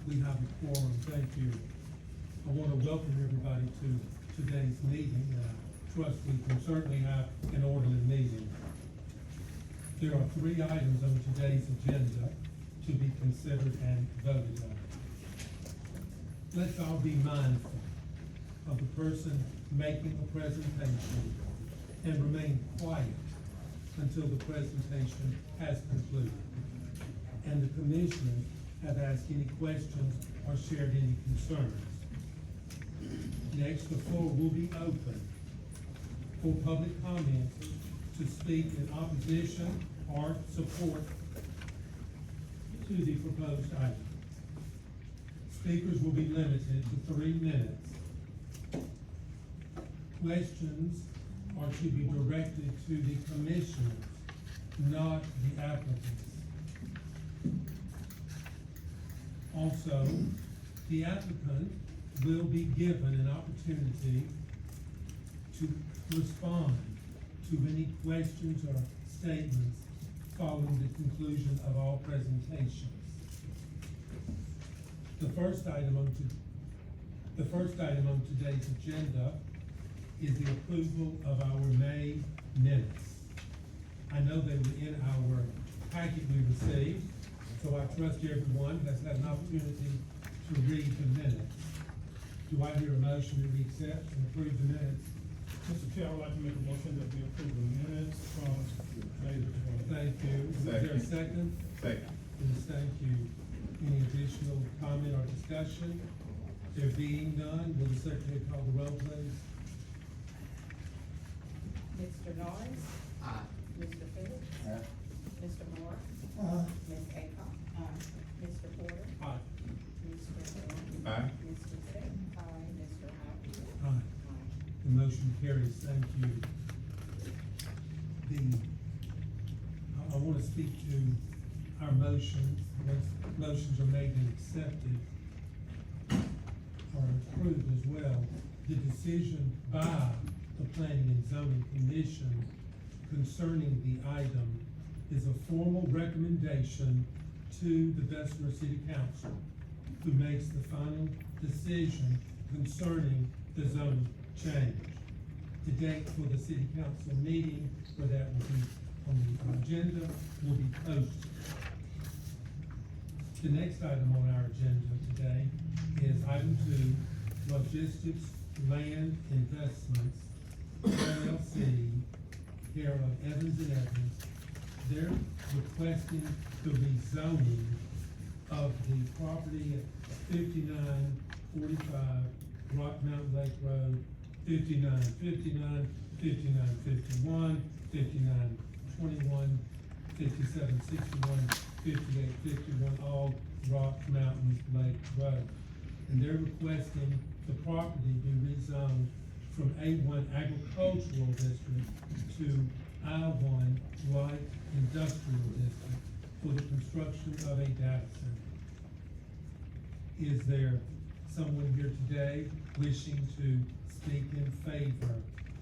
We have a quorum, thank you. I want to welcome everybody to today's meeting. Trust we can certainly have an orderly meeting. There are 3 items on today's agenda to be considered and voted on. Let's all be mindful of the person making the presentation and remain quiet until the presentation has concluded. And the commissioners have asked any questions or shared any concerns. Next, the floor will be open for public comments to speak in opposition or support to the proposed item. Speakers will be limited to 3 minutes. Questions are to be directed to the commissioners, not the applicants. Also, the applicant will be given an opportunity to respond to any questions or statements following the conclusion of all presentations. The first item on today's agenda is the approval of our May minutes. I know they were in our packet we received, so I trust everyone has had an opportunity to read the minutes. Do I hear a motion to accept and approve the minutes? Mr. Chair, I'd like to make a motion that we approve the minutes from May the 20th. Thank you. Is there a second? Second. Yes, thank you. Any additional comment or discussion? There being none, will the secretary call the roll, please? Mr. Norris? Aye. Mr. Phillips? Aye. Mr. Moore? Ms. Aycock? Mr. Porter? Aye. Mr. Hill? Aye. Mr. Tate? Aye. Mr. Howard? Aye. The motion carries, thank you. I want to speak to our motions. Once motions are made and accepted, or approved as well, the decision by the Planning and Zoning Commission concerning the item is a formal recommendation to the Bessemer City Council, who makes the final decision concerning the zoning change. The date for the city council meeting where that will be on the agenda will be posted. The next item on our agenda today is item 2, Logistics Land Investments, LLC, care of Evans and Evans. They're requesting the rezoning of the property at 5945 Rock Mountain Lake Road, 5959, 5951, 5921, 5761, 5851, all Rock Mountain Lake Road. And they're requesting the property be rezoned from A1 Agricultural District to I1 Light Industrial District for the construction of a data center. Is there someone here today wishing to speak in favor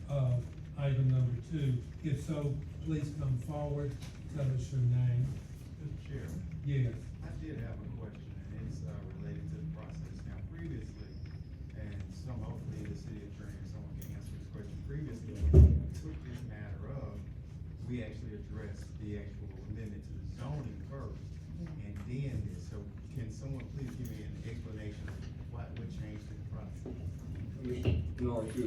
of item number 2? If so, please come forward, tell us your name. Mr. Chairman. Yes. I did have a question, and it's related to the process. Now, previously, and hopefully the city attorney or someone can answer this question. Previously, when we took this matter up, we actually addressed the actual amendment to the zoning first, and then this. So can someone please give me an explanation of what changed in the process? No, if you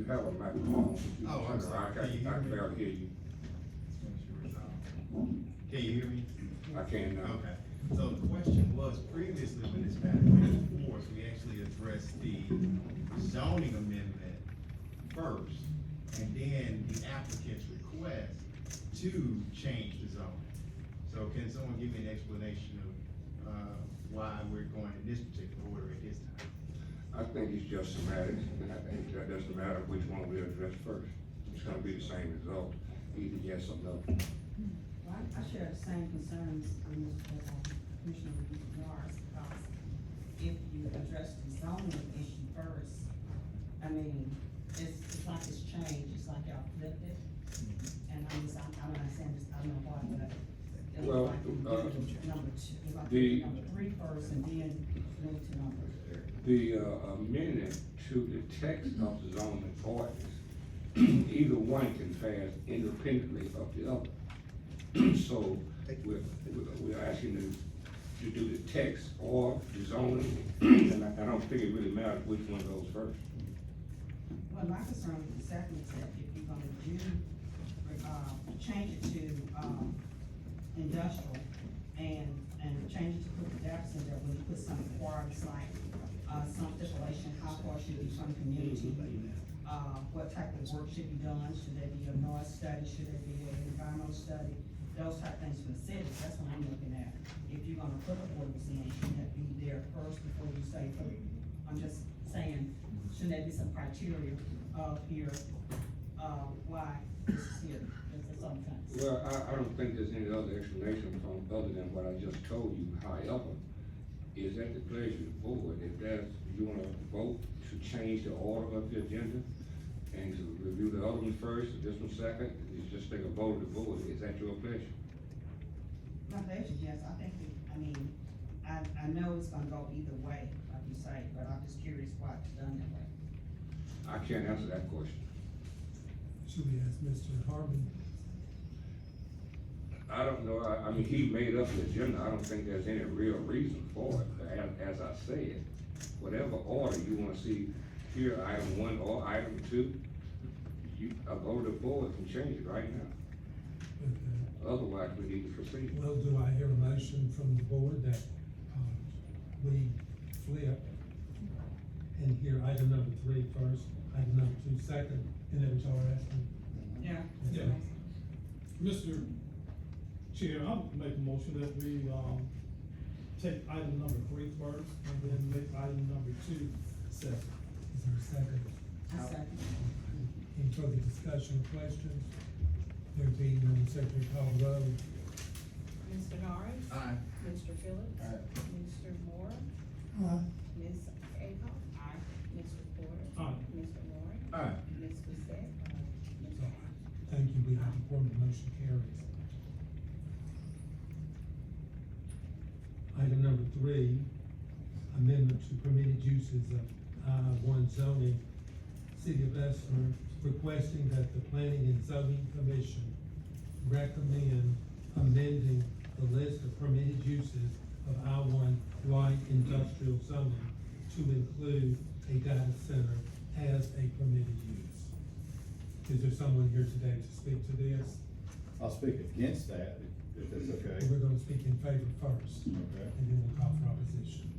have a microphone. Oh, I'm sorry. I can barely hear you. Can you hear me? I can now. Okay, so the question was, previously when this matter came before us, we actually addressed the zoning amendment first, and then the applicant's request to change the zoning. So can someone give me an explanation of, why we're going in this particular order at this time? I think it's just semantics, and I think that doesn't matter which one we address first. It's gonna be the same result, either yes or no. Well, I share the same concerns with Commissioner Morris, because if you address the zoning issue first, I mean, it's like it's changed, it's like y'all flipped it. And I'm not saying this, I don't know why, but it Well, was like you did number 2, like the- number 3 first, and then move to number. The amendment to the text of the zoning ordinance, either one can pass independently of the other. So we're asking to do the text or the zoning, and I don't think it really matters which one goes first. Well, my concern with the second is that if you're gonna do, change it to, industrial and change it to put the data center, when you put some requirements like, some stipulation, how far should be from community? What type of work should be done, should there be a noise study, should there be an environmental study? Those type of things for the city, that's what I'm looking at. If you're gonna put an ordinance in, shouldn't that be there first before you say, I'm just saying, shouldn't there be some criteria of here, why this is here, that's sometimes. Well, I don't think there's any other explanation from, other than what I just told you. However, is at the pleasure of the board, if that's, you wanna vote to change the order of the agenda and to review the other one first, this one second, it's just take a vote of the board, is that your pleasure? My pleasure, yes, I think, I know it's gonna go either way, like you say, but I'm just curious why it's done that way. I can't answer that question. Should we ask Mr. Harvey? I don't know, I mean, he made up the agenda, I don't think there's any real reason for it, but as I said, whatever order you wanna see here, item one or item two, a vote of the board can change it right now, Okay. otherwise we need to proceed. Well, do I hear a motion from the board that, we flip and hear item number 3 first, item number 2 second, and then what y'all are asking? Yeah. Yeah. Mr. Chair, I'll make a motion that we, take item number 3 first, and then make item number 2 second. Is there a second? I second. Any further discussion or questions? There being none, Secretary call the roll. Mr. Norris? Aye. Mr. Phillips? Aye. Mr. Moore? Ms. Aycock? Aye. Mr. Porter? Aye. Mr. Moore? Aye. Ms. Bissette? Ms. So, White? thank you, we have a quorum, the motion carries. Item number 3, amendment to permitted uses of I-1 zoning. City of Bessemer requesting that the Planning and Zoning Commission recommend amending the list of permitted uses of I-1 light industrial zoning to include a data center as a permitted use. Is there someone here today to speak to this? I'll speak against that, if that's okay. We're gonna speak in favor first, and Okay. then we'll call for opposition.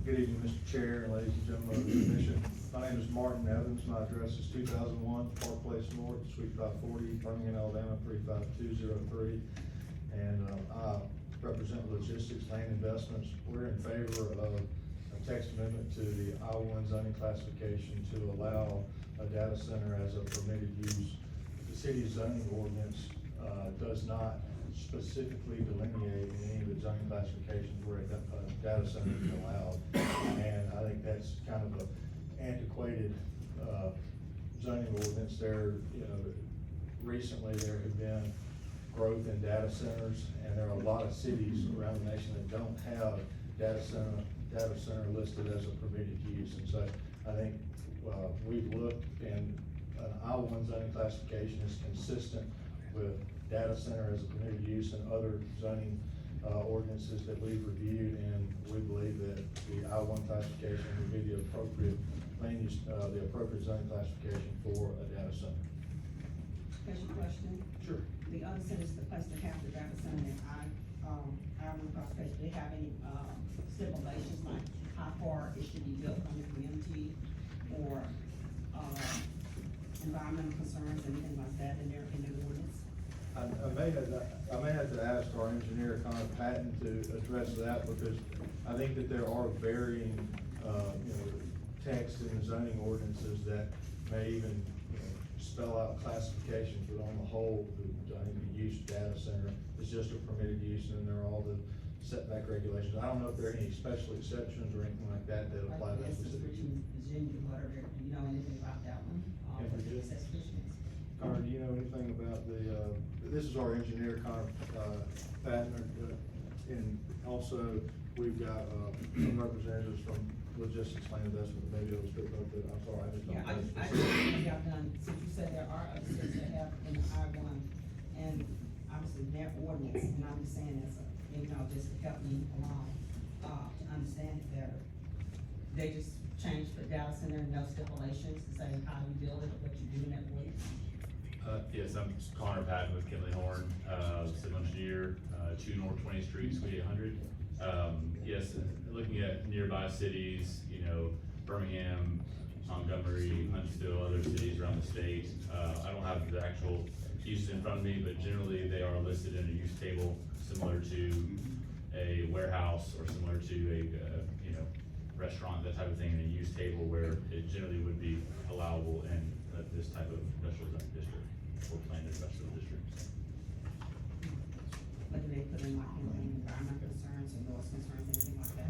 Good evening, Mr. Chair, and ladies and gentlemen of the commission. My name is Martin Evans. My address is 2001 Park Place North, Suite 540, Birmingham, Alabama, 35203. And I represent Logistics Land Investments. We're in favor of a text amendment to the I-1 zoning classification to allow a data center as a permitted use. The city's zoning ordinance does not specifically delineate in any of the zoning classifications where a data center is allowed. And I think that's kind of an antiquated zoning ordinance. There, recently there have been growth in data centers, and there are a lot of cities around the nation that don't have data center listed as a permitted use. And so I think we've looked, and an I-1 zoning classification is consistent with data center as a permitted use and other zoning ordinances that we've reviewed, and we believe that the I-1 classification would be the appropriate land use, the appropriate zoning classification for a data center. Question, question? Sure. The other centers, the place that have the data center, I would classification, do they have any, stipulations like how far it should be built from the community or, environmental concerns, anything like that in their ordinance? I may have to ask our engineer, Connor Patton, to address that, because I think that there are varying, text in the zoning ordinances that may even, spell out classifications, but on the whole, the use data center is just a permitted use, and there are all the setback regulations. I don't know if there are any special exceptions or anything like that that apply to that Like, specific. Virginia, whatever, you know anything about that one? In Virginia? Suspicions? Connor, do you anything about this is our engineer, Connor, Patton, and also, we've got, some representatives from Logistics Land Investment, maybe it'll speak up, but I'm sorry, I just don't. Yeah, I just think y'all done, since you said there are other states that have in the I-1, and obviously their ordinance, and I'm just saying as a, just to help me along, to understand it better. They just changed the data center, no stipulations to say how you build it, or what you do in that ordinance. Yes, I'm Connor Patton with Kinley Horn, civil engineer, 2 North 20th Street, Suite 800. Yes, looking at nearby cities, Birmingham, Montgomery, Huntsville, other cities around the state. I don't have the actual uses in front of me, but generally they are listed in a use table similar to a warehouse or similar to a, restaurant, that type of thing, in a use table where it generally would be allowable in this type of industrial district or planned industrial district. Whether they put in like anything, environmental concerns or noise concerns, anything like that.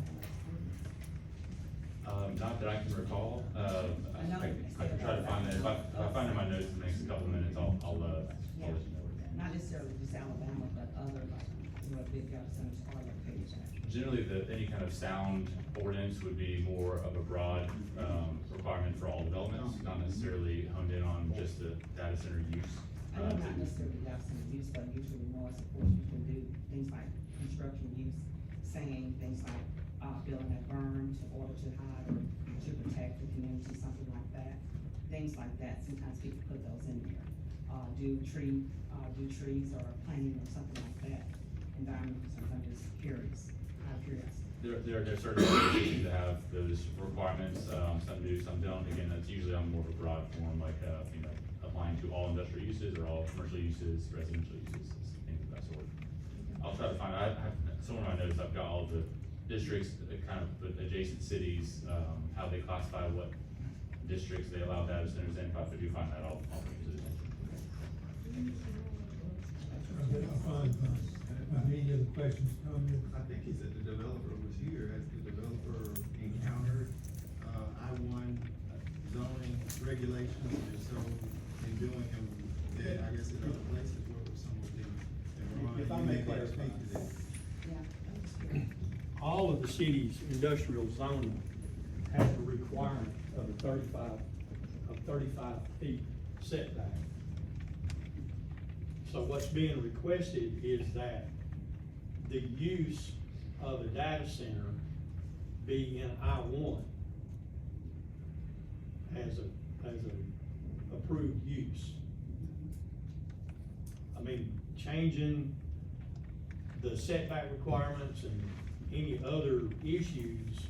Not that I can recall, I can try to find that, if I find it in my notes in the next couple of minutes, I'll let you know. Not necessarily just Alabama, but other, like, big data centers are located at. Generally, any kind of sound ordinance would be more of a broad, requirement for all developments, not necessarily honed in on just the data center use. I know not necessarily data center use, but usually noise, of course, you can do things like construction use, saying things like, building a berm in order to hide or to protect the community, something like that. Things like that, sometimes people put those in there. Do trees or planting or something like that. Environmental concerns, I'm just curious, out of curiosity. There are certain organizations that have those requirements, some do, some don't. Again, that's usually on more of a broad form, like, applying to all industrial uses or all commercial uses, residential uses, things of that sort. I'll try to find, I have, somewhere in my notes, I've got all the districts, kind of the adjacent cities, how they classify what districts they allow data centers in. If I do find that, I'll bring it to the attention. Okay, fine. Any other questions, comments? I think he said the developer was here. Has the developer encountered, I-1 zoning regulations, and so in doing them, I guess in other places where some of the. If I may clarify. Speak to this. Yeah, I'm just curious. All of the city's industrial zoning has a requirement of a 35 feet setback. So what's being requested is that the use of a data center be in I-1 as a approved use. I mean, changing the setback requirements and any other issues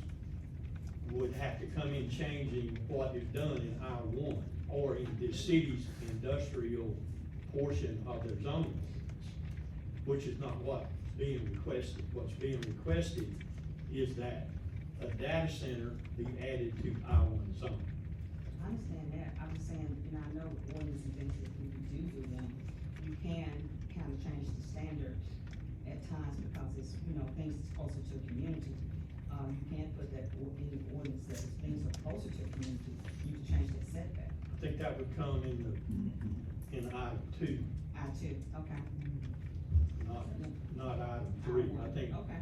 would have to come in changing what is done in I-1 or in the city's industrial portion of their zoning ordinance, which is not what's being requested. What's being requested is that a data center be added to I-1 zoning. I understand that, I'm just saying, I know ordinance and things that if you do them, you can kind of change the standard at times because it's, things that's closer to a community. You can't put that in the ordinance that if things are closer to a community, you can change that setback. I think that would come in item 2, I-2, okay. not item 3. I think Okay.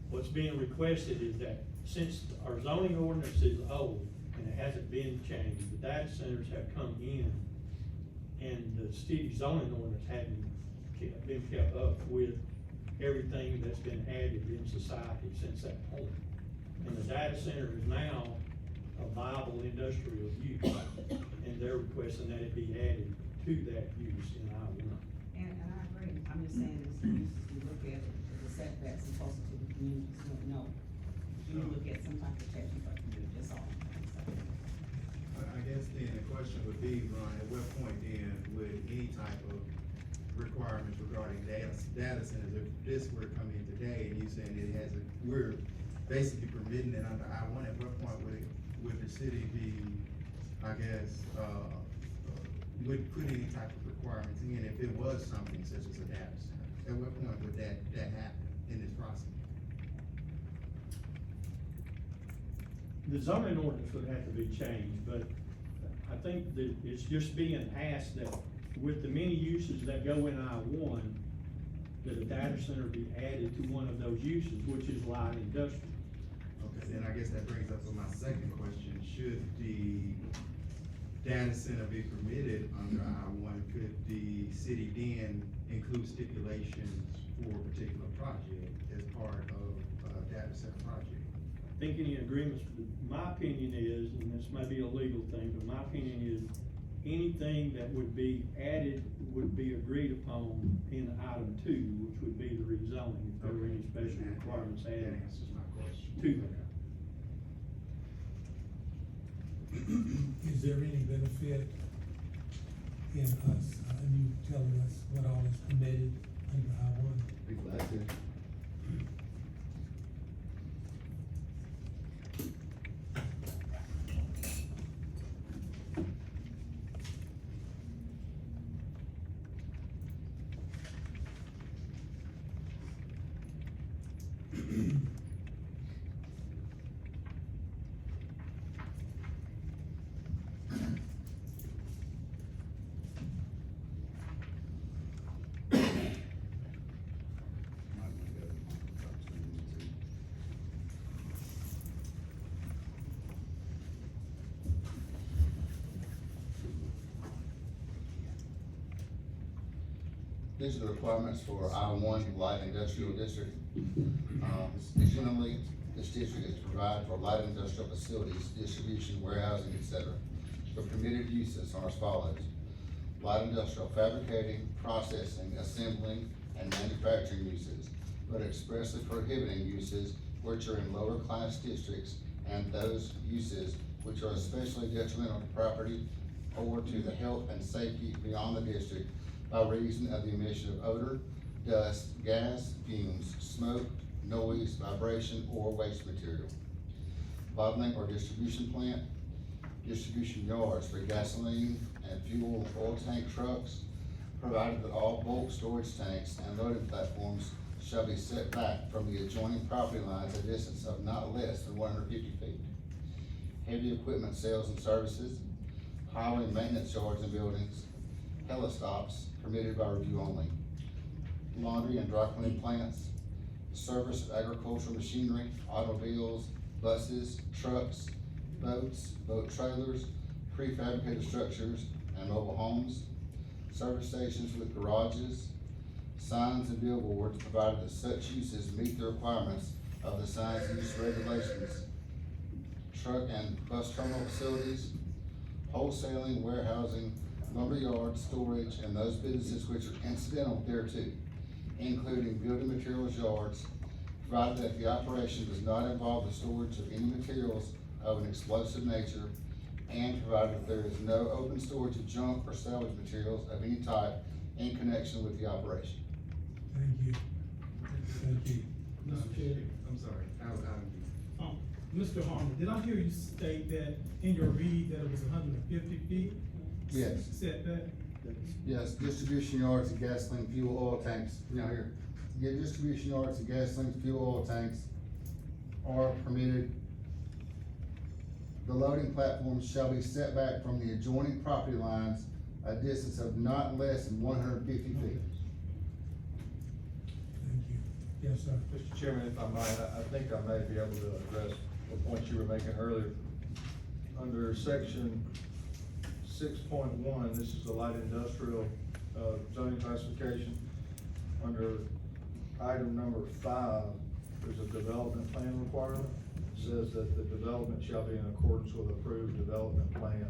what's being requested is that since our zoning ordinance is old and it hasn't been changed, the data centers have come in and the city zoning ordinance hadn't been kept up with everything that's been added in society since that point. And the data center is now a viable industrial use, and they're requesting that it be added to that use in I-1. And I agree, I'm just saying, it's the uses, you look at the setbacks and closer to the community, so no. You look at some type of protection for the community, that's all. I guess then the question would be, Ron, at what point then would any type of requirements regarding data centers, if this were to come in today and you saying it has we're basically permitting it under I-1, at what point would the city be, I guess, would put any type of requirements in if it was something such as a data center? At what point would that happen in this process? The zoning ordinance would have to be changed, but I think that it's just being asked that with the many uses that go in I-1, that a data center be added to one of those uses, which is light industrial. Okay, then I guess that brings up to my second question, should the data center be permitted under I-1, could the city then include stipulations for a particular project as part of a data center project? I think any agreements, my opinion is, and this may be a legal thing, but my opinion is, anything that would be added would be agreed upon in item 2, which would be the rezoning, if there were any special requirements That added answers my question. to that. Is there any benefit in us, you telling us what all is permitted under I-1? Be glad to. These are the requirements for I-1 light industrial district. Generally, this district is to provide for light industrial facilities, distribution, warehousing, etc. The permitted uses are as follows: light industrial fabricating, processing, assembling, and manufacturing uses, but expressly prohibiting uses which are in lower class districts and those uses which are especially detrimental to property or to the health and safety beyond the district by reason of the emission of odor, dust, gas, fumes, smoke, noise, vibration, or waste material. Bottling or distribution plant, distribution yards for gasoline and fuel oil tank trucks, provided that all bulk storage tanks and loading platforms shall be set back from the adjoining property lines a distance of not less than 150 feet. Heavy equipment sales and services, highway maintenance yards and buildings, helistops, permitted by review only. Laundry and dry cleaning plants, service of agricultural machinery, automobiles, buses, trucks, boats, boat trailers, prefabricated structures, and mobile homes, service stations with garages, signs and billboards, provided that such uses meet the requirements of the signs use regulations, truck and bus terminal facilities, wholesaling, warehousing, lumber yards, storage, and those businesses which are incidental thereto, including building materials yards, provided that the operation does not involve the storage of any materials of an explosive nature, and provided that there is no open storage of junk or salvage materials of any type in connection with the operation. Thank you. Thank you. Mr. Chair. I'm sorry, Mr. Harmon, did I hear you state that in your read that it was 150 feet? Yes. Setback? Yes, distribution yards and gasoline, fuel, oil tanks, here. Yeah, distribution yards and gasoline, fuel, oil tanks are permitted. The loading platforms shall be set back from the adjoining property lines a distance of not less than 150 feet. Thank you. Yes, sir. Mr. Chairman, if I might, I think I may be able to address the point you were making earlier. Under section 6.1, this is the light industrial zoning classification. Under item number 5, there's a development plan requirement. It says that the development shall be in accordance with approved development plan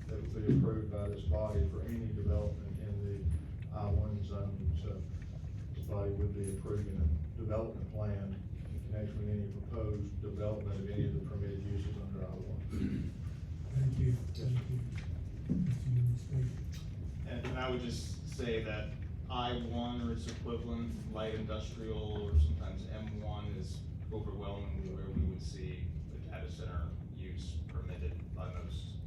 that will be approved by this body for any development in the I-1 zone. So this body would be approving a development plan in connection with any proposed development of any of the permitted uses under I-1. Thank you. Thank you. Mr. Newman, speak. And I would just say that I-1 or its equivalent, light industrial, or sometimes M1 is overwhelmingly where we would see the data center use permitted by most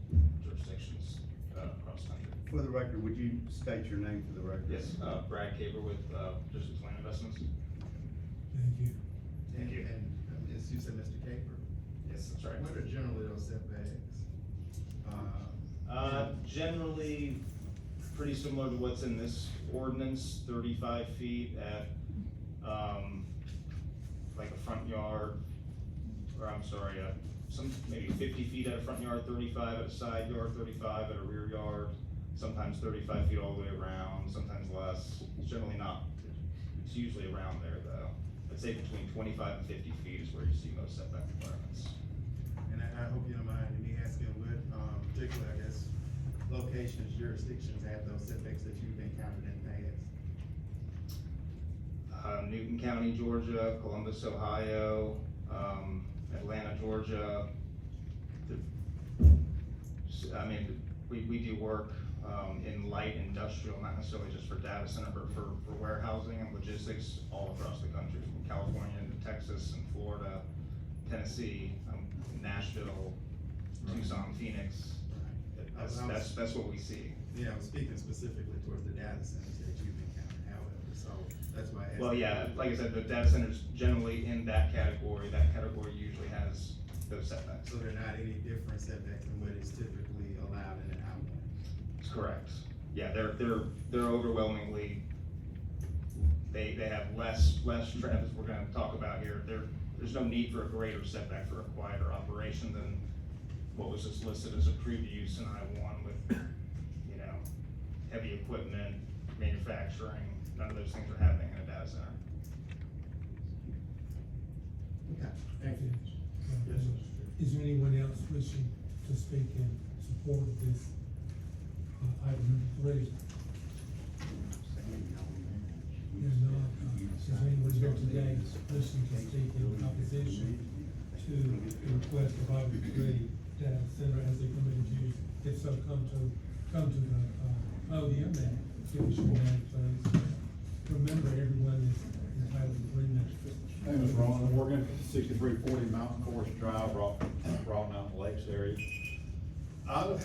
jurisdictions across the country. For the record, would you state your name for the record? Yes, Brad Caver with District Land Investments. Thank you. Thank you. And as you said, Mr. Caper? Yes, that's right. What are generally those setbacks? Generally pretty similar to what's in this ordinance, 35 feet at, like a front yard, or I'm sorry, maybe 50 feet at a front yard, 35 at a side yard, 35 at a rear yard, sometimes 35 feet all the way around, sometimes less. It's generally not, it's usually around there though. I'd say between 25 and 50 feet is where you see most setback requirements. And I hope you don't mind me asking what, particular, I guess, locations, jurisdictions have those setbacks that you've encountered in the past? Newton County, Georgia, Columbus, Ohio, Atlanta, Georgia. I mean, we do work, in light industrial, not necessarily just for data center, but for warehousing and logistics all across the country, from California to Texas and Florida, Tennessee, Nashville, Tucson, Phoenix. That's what we see. Yeah, I was speaking specifically towards the data centers that you've encountered, however, so that's why I asked. Well, yeah, like I said, the data centers generally in that category usually has those setbacks. So they're not any different setbacks than what is typically allowed in an outlet? That's correct. Yeah, they're overwhelmingly, they have less traffic, as we're gonna talk about here. There's no need for a greater setback for a quieter operation than what was just listed as approved use in I-1 with, heavy equipment, manufacturing. None of those things are happening in a data center. Okay, thank you. Yes, sir. Is there anyone else wishing to speak in support of this, item number 3? There's not, is there anyone here today wishing to speak in opposition to the request of item 3, data center as a permitted use? If so, come to the, podium and give us your name, please. Remember, everyone is entitled to 3 minutes. My name is Ron Morgan, 6340 Mountain Forest Drive, Rock Mountain Lakes area. I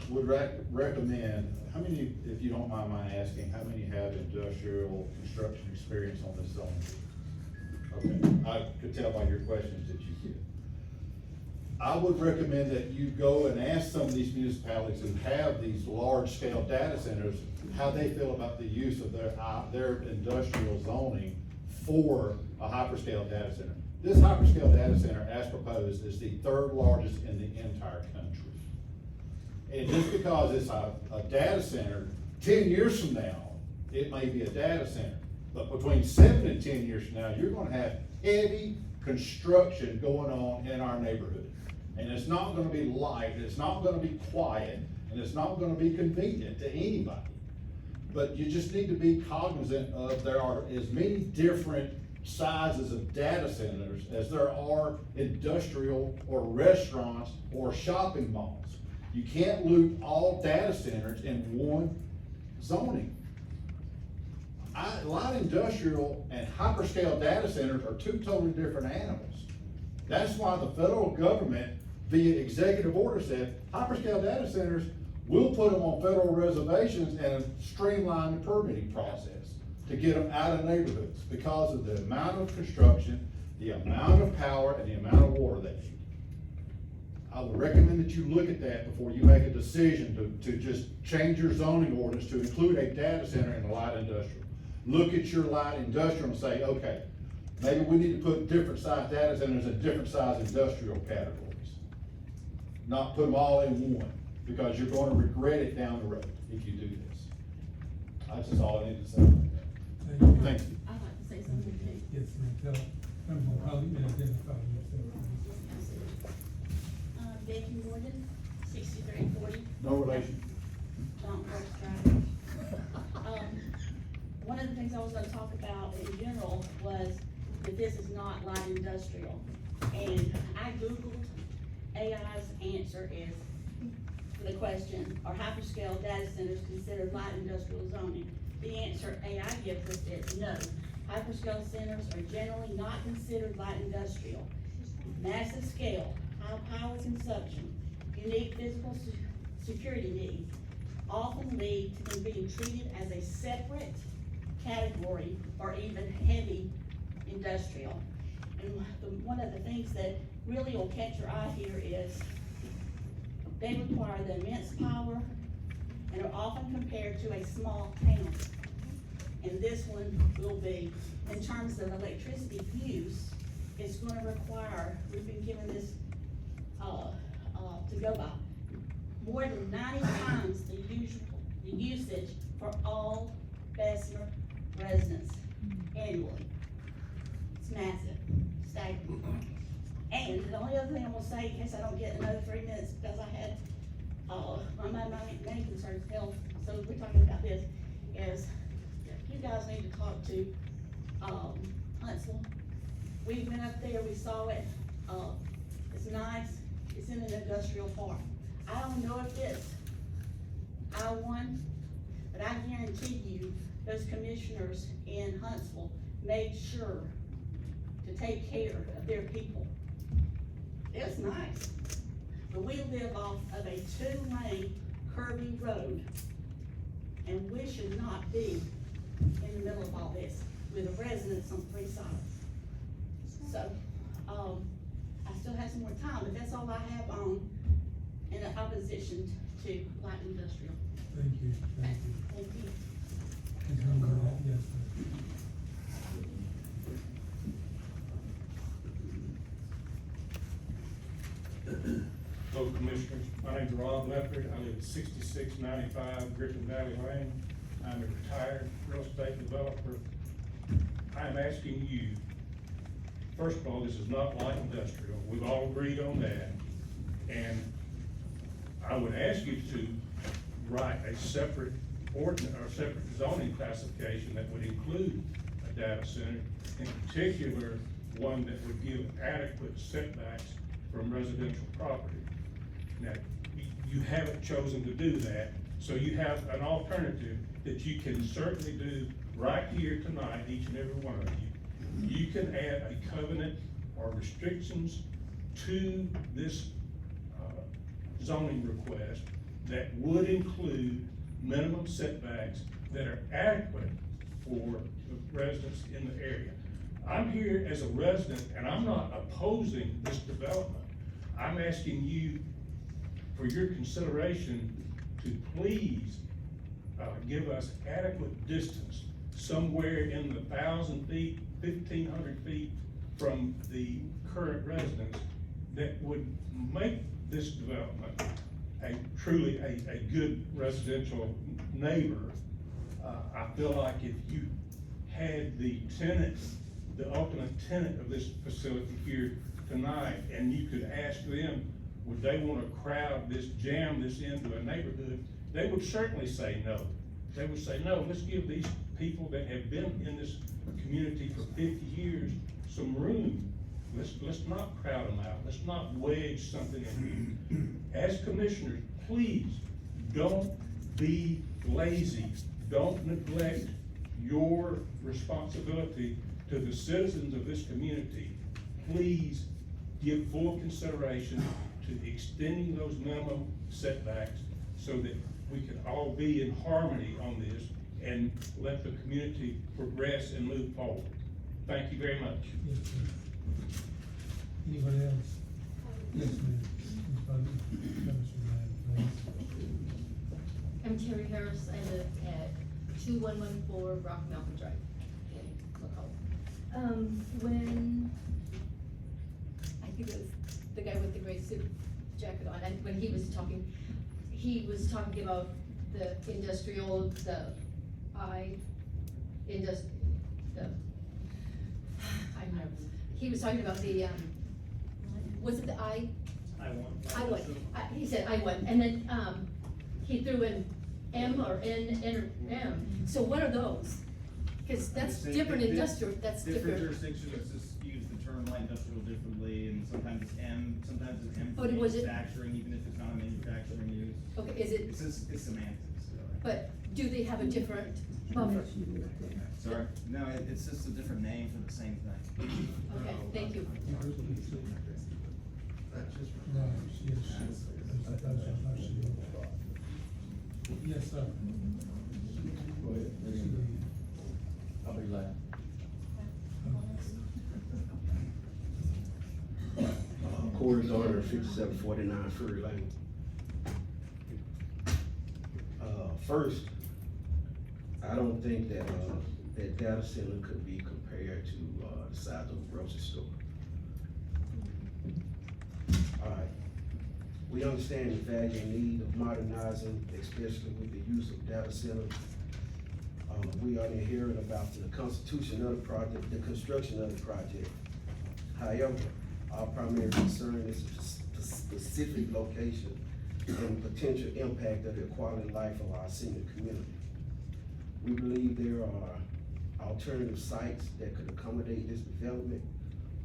would recommend, how many, if you don't mind my asking, how many have industrial construction experience on this zone? Okay, I could tell by your questions that you did. I would recommend that you go and ask some of these municipalities who have these large-scale data centers, how they feel about the use of their industrial zoning for a hyperscale data center. This hyperscale data center, as proposed, is the 3rd largest in the entire country. And just because it's a data center, 10 years from now, it may be a data center. But between 7 and 10 years from now, you're gonna have heavy construction going on in our neighborhood. And it's not gonna be light, it's not gonna be quiet, and it's not gonna be convenient to anybody. But you just need to be cognizant of there are as many different sizes of data centers as there are industrial or restaurants or shopping malls. You can't loop all data centers in one zoning. Light industrial and hyperscale data centers are 2 totally different animals. That's why the federal government, via executive order, said hyperscale data centers, we'll put them on federal reservations and streamline the permitting process to get them out of neighborhoods because of the amount of construction, the amount of power, and the amount of water they need. I would recommend that you look at that before you make a decision to just change your zoning ordinance to include a data center in the light industrial. Look at your light industrial and say, okay, maybe we need to put different size data centers in different size industrial categories. Not put them all in one, because you're going to regret it down the road if you do this. That's just all I need to say about that. Thank you. I'd like to say something too. Yes, ma'am, come on, podium and identify yourself. Becky Morgan, 6340. No relation. Mountain Forest Drive. One of the things I was gonna talk about in general was that this is not light industrial. And I Googled, AI's answer is, for the question, are hyperscale data centers considered light industrial zoning? The answer AI gives us is no. Hyperscale centers are generally not considered light industrial. Massive scale, high power consumption, unique physical security needs often lead to them being treated as a separate category or even heavy industrial. And one of the things that really will catch your eye here is they require the immense power and are often compared to a small town. And this one will be, in terms of electricity use, it's gonna require, we've been given this, to go by, more than 90 times the usage for all Bessemer residents annually. It's massive, staggering. And the only other thing I'm gonna say, in case I don't get another 3 minutes, because I had, my main concern is health, so we're talking about this, is you guys need to talk to, Huntsville. We went up there, we saw it, it's nice, it's in an industrial park. I don't know if it's I-1, but I guarantee you, those commissioners in Huntsville made sure to take care of their people. It's nice, but we live off of a 2-lane curvy road, and we should not be in the middle of all this with the residents on 3 sides. So, I still have some more time, but that's all I have on, in opposition to light industrial. Thank you, thank you. Thank you. Ms. Humble, yes, sir. Hello, Commissioners. My name's Ron Leopard. I live at 6695 Griffin Valley Lane. I'm a retired real estate developer. I am asking you, first of all, this is not light industrial. We've all agreed on that. And I would ask you to write a separate ordinance or separate zoning classification that would include a data center, in particular, one that would give adequate setbacks from residential property. Now, you haven't chosen to do that, so you have an alternative that you can certainly do right here tonight, each and every one of you. You can add a covenant or restrictions to this zoning request that would include minimum setbacks that are adequate for the residents in the area. I'm here as a resident, and I'm not opposing this development. I'm asking you for your consideration to please give us adequate distance, somewhere in the 1,000 feet, 1,500 feet from the current residents, that would make this development truly a good residential neighbor. I feel like if you had the tenant, the ultimate tenant of this facility here tonight, and you could ask them, would they want to jam this into a neighborhood, they would certainly say no. They would say, no, let's give these people that have been in this community for 50 years some room. Let's not crowd them out. Let's not wedge something in here. As commissioners, please don't be lazy. Don't neglect your responsibility to the citizens of this community. Please give full consideration to extending those minimum setbacks so that we can all be in harmony on this and let the community progress and move forward. Thank you very much. Yes, sir. Anyone else? Yes, ma'am. Ms. Bowden, please. I'm Terry Harris. I live at 2114 Rock Mountain Drive in McCall. When, I think it was the guy with the gray suit jacket on, and when he was talking about the industrial, he was talking about the, was it the I-1? He said I-1, and then, he threw in M or N or M, so what are those? Cause that's different industrial, that's different. Different jurisdictions just use the term light industrial differently, and sometimes it's M, sometimes it's M for But was it- manufacturing, even if it's not a manufacturing use. Okay, is it, It's semantics. but do they have a different buffer? Sorry, no, it's just a different name for the same thing. Okay, thank you. Right, yes. Yes, sir. Go ahead. I'll be loud. Court order 5749 Fury Lane. First, I don't think that, that data center could be compared to, the size of a grocery store. Alright, we understand the value and need of modernizing, especially with the use of data centers. We are hearing about the constitution of the project, the construction of the project. However, our primary concern is the specific location and potential impact of the quality of life of our senior community. We believe there are alternative sites that could accommodate this development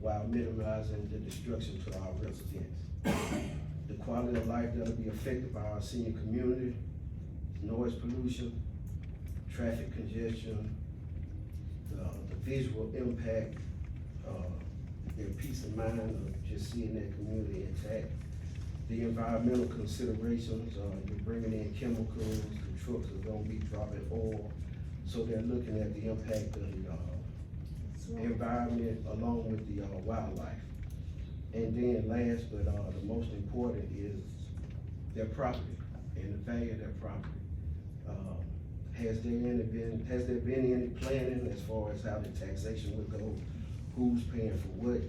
while minimizing the destruction to our residents. The quality of life that'll be affected by our senior community, noise pollution, traffic congestion, the visual impact, their peace of mind of just seeing that community intact. The environmental considerations, you're bringing in chemicals, the trucks are gonna be dropping oil, so they're looking at the impact of the environment along with the wildlife. And then last but the most important is their property and the value of their property. Has there been any planning as far as how the taxation would go? Who's paying for what?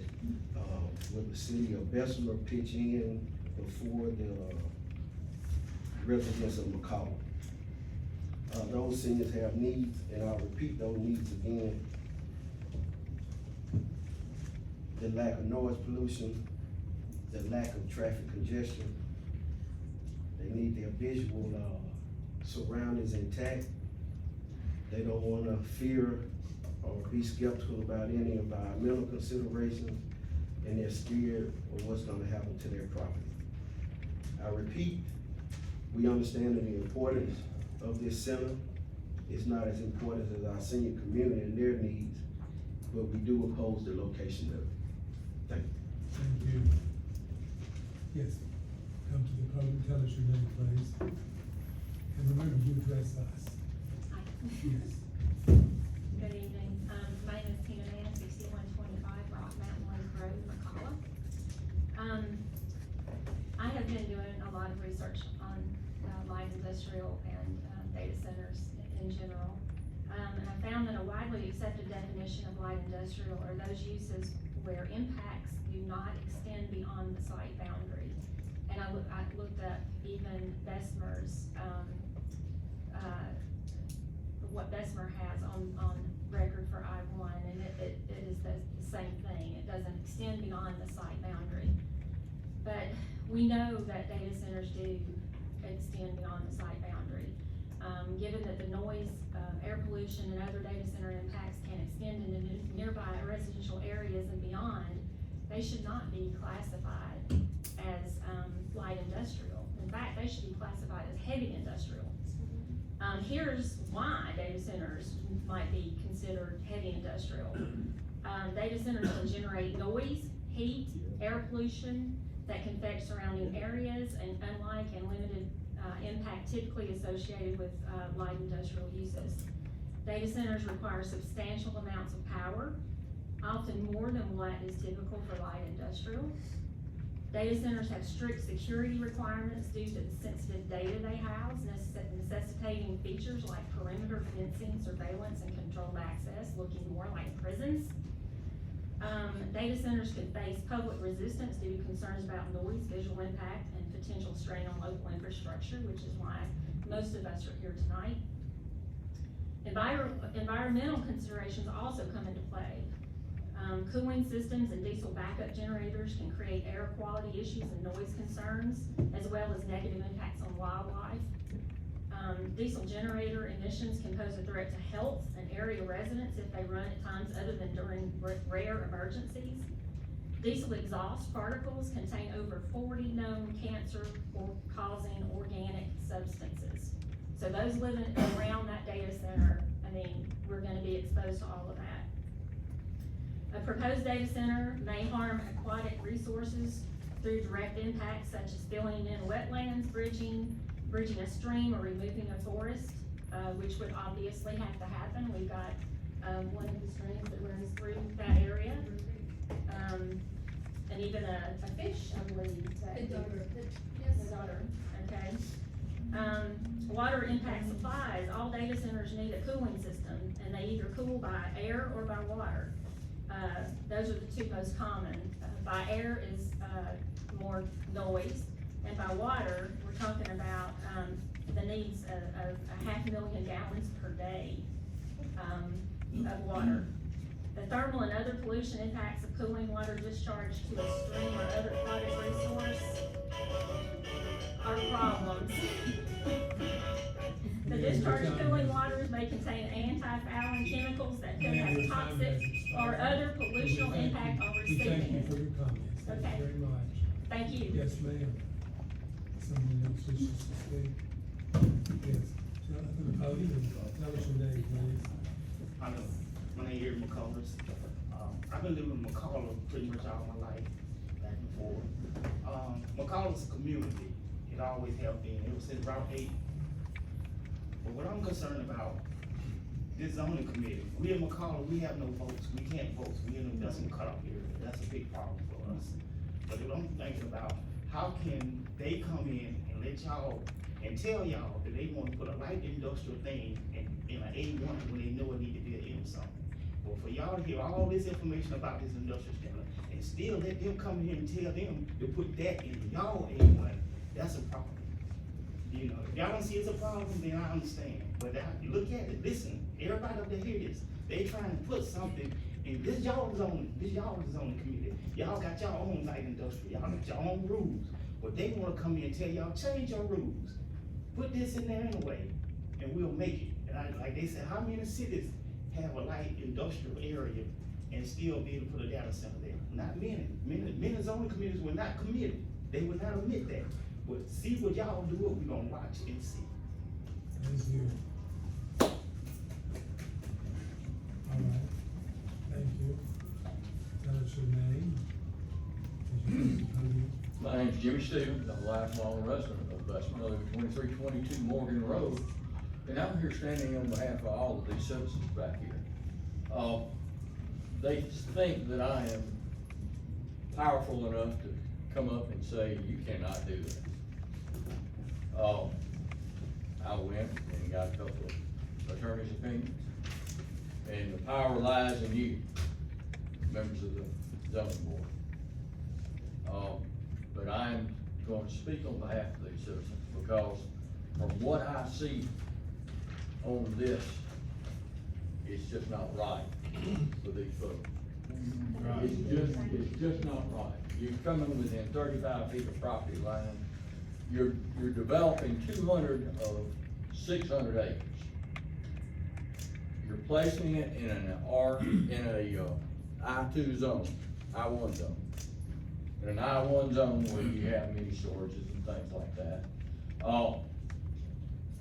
Will the city of Bessemer pitch in before the residents of McCall? Those seniors have needs, and I'll repeat those needs again. The lack of noise pollution, the lack of traffic congestion. They need their visual surroundings intact. They don't wanna fear or be skeptical about any environmental considerations, and they're scared of what's gonna happen to their property. I repeat, we understand the importance of this center. It's not as important as our senior community and their needs, but we do oppose the location of it. Thank you. Thank you. Yes, come to the podium, tell us your name, please. And remember, you address us. Yes. Good evening, my name is Tina Mann, 6125 Rock Mountain Lake Road, McCalla. I have been doing a lot of research on light industrial and data centers in general. And I found that a widely accepted definition of light industrial are those uses where impacts do not extend beyond the site boundary. And I looked up even Bessemer's, what Bessemer has on record for I-1, and it is the same thing. It doesn't extend beyond the site boundary. But we know that data centers do extend beyond the site boundary. Given that the noise, air pollution, and other data center impacts can extend into nearby residential areas and beyond, they should not be classified as light industrial. In fact, they should be classified as heavy industrial. Here's why data centers might be considered heavy industrial. Data centers can generate noise, heat, air pollution that can affect surrounding areas, and unlike and limited impact typically associated with light industrial uses. Data centers require substantial amounts of power, often more than what is typical for light industrial. Data centers have strict security requirements due to the sensitive data they house, necessitating features like perimeter fencing, surveillance, and controlled access, looking more like prisons. Data centers could face public resistance due to concerns about noise, visual impact, and potential strain on local infrastructure, which is why most of us are here tonight. Environmental considerations also come into play. Cooling systems and diesel backup generators can create air quality issues and noise concerns, as well as negative impacts on wildlife. Diesel generator emissions can pose a threat to health and area residents if they run at times other than during rare emergencies. Diesel exhaust particles contain over 40 known cancer-causing organic substances. So those living around that data center, I mean, we're gonna be exposed to all of that. A proposed data center may harm aquatic resources through direct impacts such as filling in wetlands, bridging a stream, or removing a forest, which would obviously have to happen. We've got one of the streams that runs through that area. And even a fish, I believe. The daughter, okay. Water impact supplies, all data centers need a cooling system, and they either cool by air or by water. Those are the two most common. By air is, more noise, and by water, we're talking about, the needs of 500,000 gallons per day, of water. The thermal and other pollution impacts of cooling water discharged to a stream or other aquatic resource are problems. The discharged cooling waters may contain anti-fouling chemicals that could have toxic or other pollutional impact on We thank you recipients. for your comments. Thank Okay. you very much. Thank you. Yes, ma'am. Someone else wishes to speak? Yes. Come to the podium and tell us your name, please. I know, my name is McCullers. I've been living in McCullough pretty much all my life, back and forth. McCullough's a community, it always has been, it was since Route 8. But what I'm concerned about, this zoning committee, we in McCullough, we have no votes, we can't vote, we in the Bessemer cutoff area, that's a big problem for us. But what I'm thinking about, how can they come in and let y'all, and tell y'all that they wanna put a light industrial thing in an A1 when they know it need to be an M something? But for y'all to hear all this information about this industrial standard, and still let them come here and tell them to put that in y'all A1, that's a problem. You know, if y'all don't see it's a problem, then I understand. But you look at it, listen, everybody up there hear this. They trying to put something in this y'all zoning committee. Y'all got your own light industry, y'all got your own rules. But they wanna come in and tell y'all, change your rules. Put this in there anyway, and we'll make it. And like they said, how many cities have a light industrial area and still be able to put a data center there? Not many. Many zoning committees were not committed. They would not admit that. But see what y'all do, what we gonna watch and see. Thank you. All right, thank you. Tell us your name. As you come to the podium. My name's Jimmy Stevens, I'm a lifelong resident of Bessemer, I live at 2322 Morgan Road, and I'm here standing on behalf of all of these citizens back here. They think that I am powerful enough to come up and say, you cannot do that. I went and got a couple of attorneys' opinions, and the power lies in you, members of the zoning board. But I'm going to speak on behalf of these citizens, because from what I see on this, it's just not right for these folks. It's just not right. You're coming within 35 feet of property line. You're developing 200 of 600 acres. You're placing it in an I2 zone, I1 zone. In an I1 zone where you have mini storages and things like that.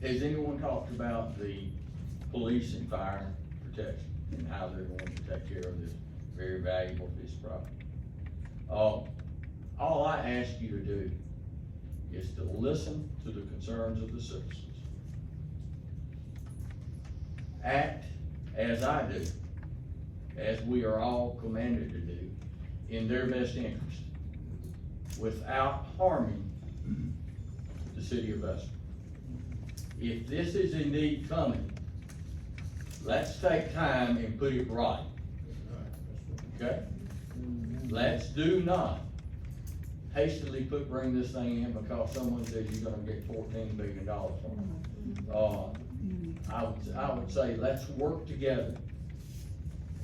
Has anyone talked about the police and fire protection and how they're going to take care of this very valuable piece of property? All I ask you to do is to listen to the concerns of the citizens. Act as I do, as we are all commanded to do, in their best interest, without harming the city of Bessemer. If this is indeed coming, let's take time and put it right. Okay? Let's do not hastily bring this thing in because someone says you're gonna get $14 billion from it. I would say let's work together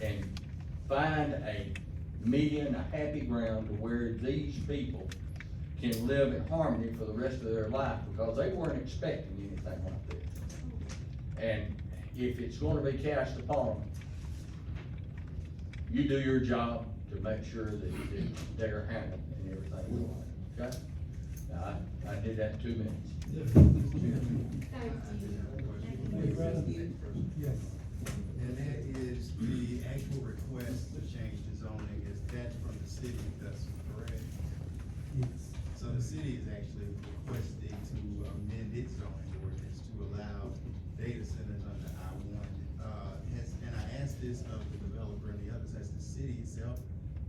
and find a median, a happy ground to where these people can live in harmony for the rest of their life, because they weren't expecting anything like this. And if it's gonna be cast upon them, you do your job to make sure that they're handled and everything's right, okay? Now, I did that in 2 minutes. Yes. And that is the actual request to change the zoning, is that from the city of Bessemer, correct? Yes. So the city is actually requesting to amend its zoning ordinance to allow data centers under I-1. And I asked this of the developer and the others, has the city itself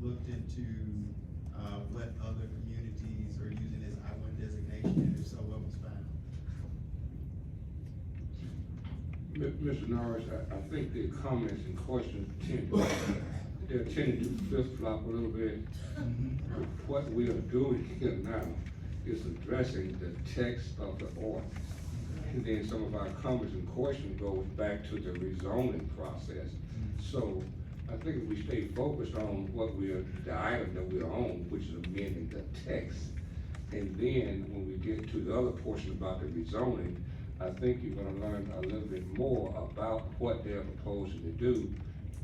looked into what other communities are using this I-1 designation, and if so, what was found? Mr. Norris, I think the comments and questions they're tending to flip-flop a little bit. What we are doing here now is addressing the text of the order. And then some of our comments and questions goes back to the rezoning process. So I think if we stay focused on the item that we're on, which is amending the text, and then when we get to the other portion about the rezoning, I think you're gonna learn a little bit more about what they're proposing to do.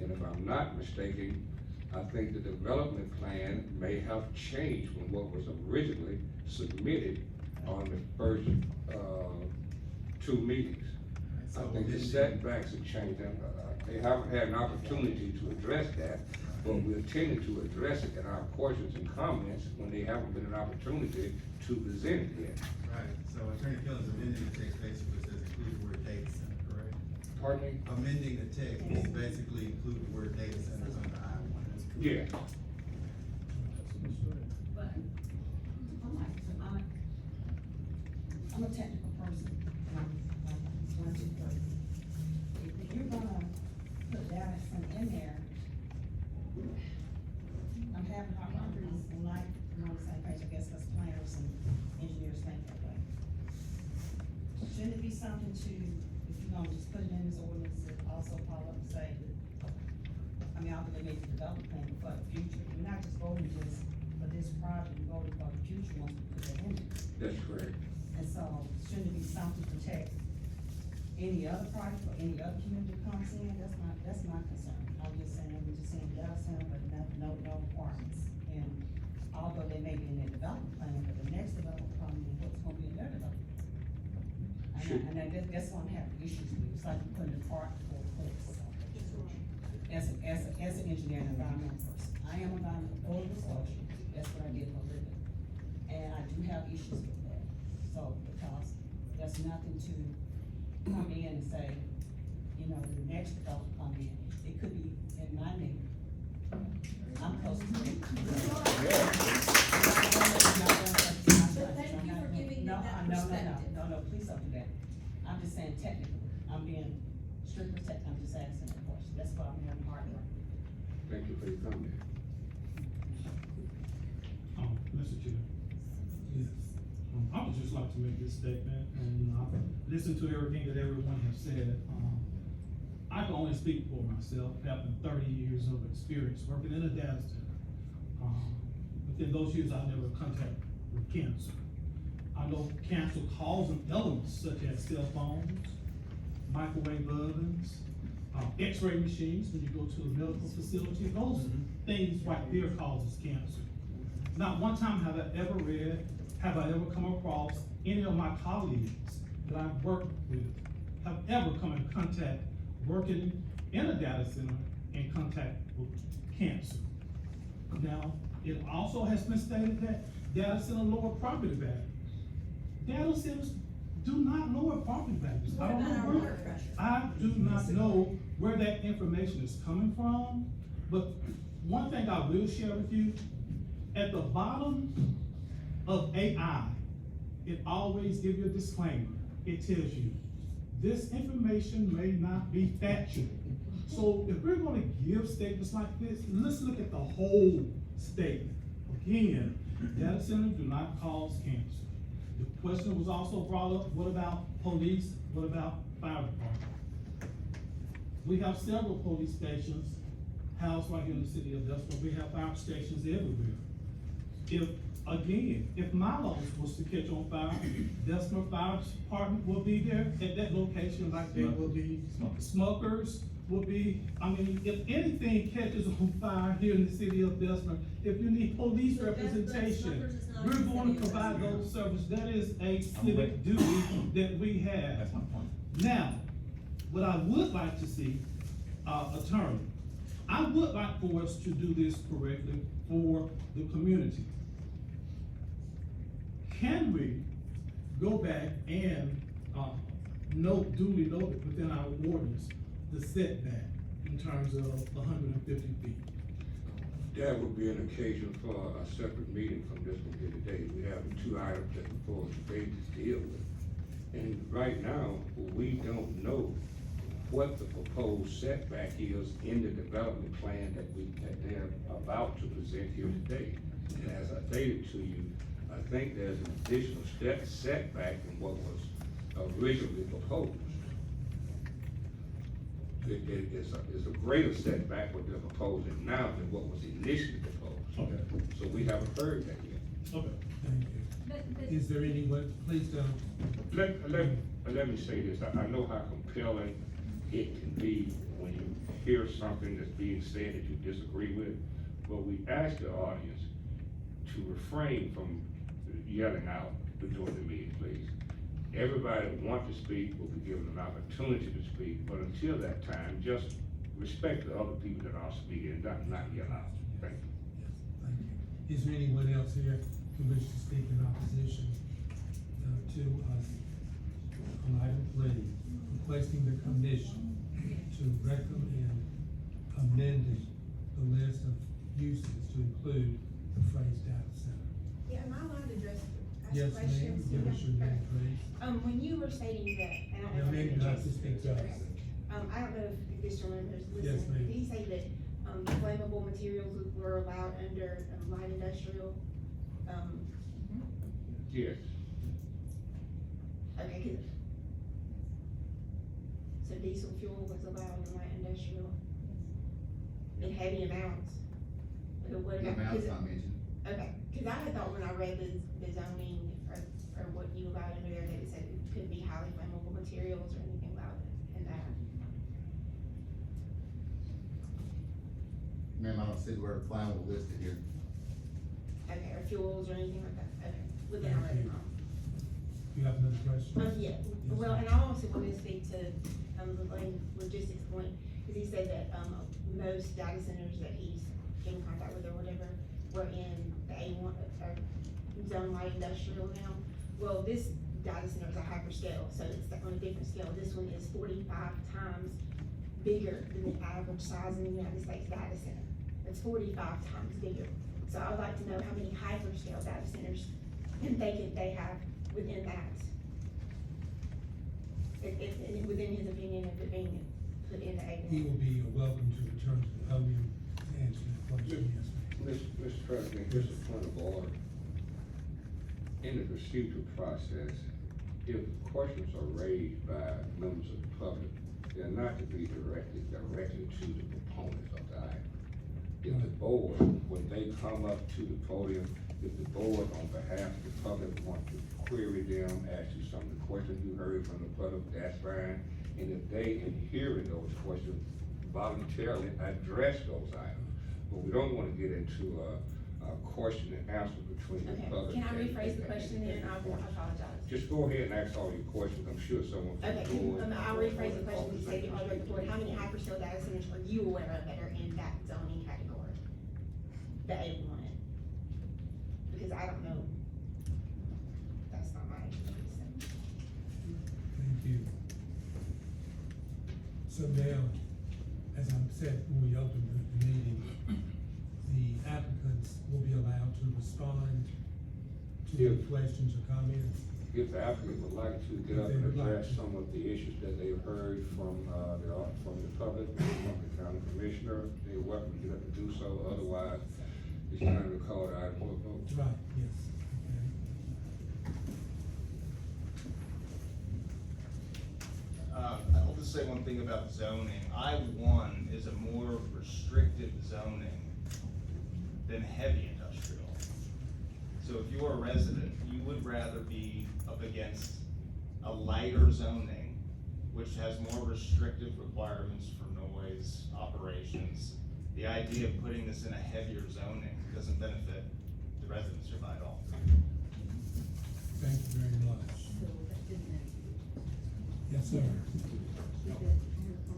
And if I'm not mistaken, I think the development plan may have changed from what was originally submitted on the first, two meetings. I think the setbacks have changed, and they haven't had an opportunity to address that, but we're intending to address it in our questions and comments when they haven't been an opportunity to present it yet. Right, so Attorney Killing's amending the text basically says include the word data center, correct? Pardon me? Amending the text is basically include the word data centers under I-1. Yeah. I'm a technical person, and I'm one, two, three. If you're gonna put data center in there, I'm having hard times, and like, I'm on the same page, I guess, as planners and engineers think that way. Shouldn't it be something to, if you're gonna just put it in this ordinance, it also follow up and say, I mean, I'll believe the development plan for the future, we're not just voting just for this project, we're voting for the future once we put that in there. That's correct. And so, shouldn't it be something to protect any other project or any other community that comes in? That's my concern. I'm just saying, we're just saying data center, but no requirements. And although they may be in their development plan, but the next development plan, what's gonna be in their development? That's what I'm having issues with. It's like putting a cart before a horse. As an engineer and environmental person, I am environmental disclosure. That's what I did for a living. And I do have issues with that. So, because there's nothing to come in and say, you know, the next development come in, it could be in my name. I'm close to it. But thank you for giving me that perspective. No, please don't do that. I'm just saying technically, I'm being strictly technical, I'm just asking a question, that's why I'm having a hard time. Thank you for your comment. Mr. Chair. Yes. I would just like to make this statement, and, I've listened to everything that everyone has said. I can only speak for myself, having 30 years of experience working in a data center. Within those years, I never contact with cancer. I know cancer causing elements such as cell phones, microwave ovens, x-ray machines, when you go to a medical facility, those things right there causes cancer. Not one time have I ever come across any of my colleagues that I've worked with have ever come in contact working in a data center in contact with cancer. Now, it also has been stated that data center lower property values. Data centers do not lower property values. What about our water pressure? I do not know where that information is coming from, but one thing I will share with you, at the bottom of AI, it always gives you a disclaimer. It tells you, this information may not be factual. So if we're gonna give statements like this, let's look at the whole statement. Again, data centers do not cause cancer. The question was also brought up, what about police? What about fire department? We have several police stations housed right here in the city of Bessemer. We have fire stations everywhere. If Milo's was to catch on fire, Bessemer Fire Department will be there at that location, like there will be smokers, will be, if anything catches on fire here in the city of Bessemer, if you need police representation, we're going to provide those services. That is a civic duty that we have. That's my point. Now, what I would like to see, attorney, I would like for us to do this correctly for the community. Can we go back and, duly noted within our ordinance, the setback in terms of 150 feet? That would be an occasion for a separate meeting from this one here today. We have two items that before us today to deal with. And right now, we don't know what the proposed setback is in the development plan that they're about to present here today. And as I stated to you, I think there's an additional setback from what was originally proposed. It's a greater setback what they're proposing now than what was initially proposed. Okay. So we haven't heard that yet. Okay. Thank you. Is there anyone, please don't. Let me say this, I know how compelling it can be when you hear something that's being said that you disagree with, but we ask the audience to refrain from yelling out during the meeting, please. Everybody that wants to speak will be given an opportunity to speak, but until that time, just respect the other people that are speaking and not yell out. Thank you. Yes, thank you. Is there anyone else here who wishes to speak in opposition to us on item 3, requesting the commission to recommend amending the list of uses to include the phrase data center? Yeah, am I allowed to ask Yes, ma'am, questions? give us your name, please. When you were stating that, and I Your don't know. name, if not it's- to speak to us. I don't know if this gentleman is Yes, listening, ma'am. did he say that, flammable materials were allowed under, light industrial? Yes. Okay, 'cause so diesel fuel was allowed in light industrial? In heavy amounts? Okay, what The about? amount's 'cause- not mentioned. Okay, cause I had thought when I read the zoning or what you allowed under there, that it said it could be highly flammable materials or anything allowed in that. Ma'am, I don't see the word flammable listed here. Okay, or fuels or anything like that, okay, well then I read it wrong. You have another question? Yeah, well, and I also want to speak to, the logistics point, cause he said that, most data centers that he's in contact with or whatever were in the A1, or zone light industrial now. Well, this data center is a hyperscale, so it's on a different scale. This one is 45 times bigger than the average size in the United States data center. It's 45 times bigger. So I would like to know how many hyperscale data centers they have within that. Within his opinion of it being put in the A1. He will be welcome to return to the podium to answer the question, yes, ma'am. Mr. President, here's a point of order. In the procedural process, if questions are raised by members of the public, they're not to be directed directly to the proponents of the item. If the board, when they come up to the podium, if the board on behalf of the public want to query them, ask you some of the questions you heard from the public, that's fine. And if they, in hearing those questions, voluntarily address those items. But we don't wanna get into a question and answer between the Okay, public. can I and- rephrase the and- question then? I apologize. Just go ahead and ask all your questions, I'm sure someone from Okay, the board. I'll rephrase the question, you said, on the board, how many hyperscale data centers are you aware of that are in that zoning category? The A1? Because I don't know. That's not my expertise. Thank you. So now, as I said when we opened the meeting, the applicants will be allowed to respond to the questions or comments. If the applicant would like to get up and address some of the issues that they've heard from the public, from the county commissioner, they're welcome to get up and do so, otherwise, it's time to call the item for a vote. Right, yes, I'll just say one thing about zoning. I-1 is a more restrictive zoning than heavy industrial. So if you're a resident, you would rather be up against a lighter zoning, which has more restrictive requirements for noise, operations. The idea of putting this in a heavier zoning doesn't benefit the residents nearby at all. Thank you very much. Yes, sir.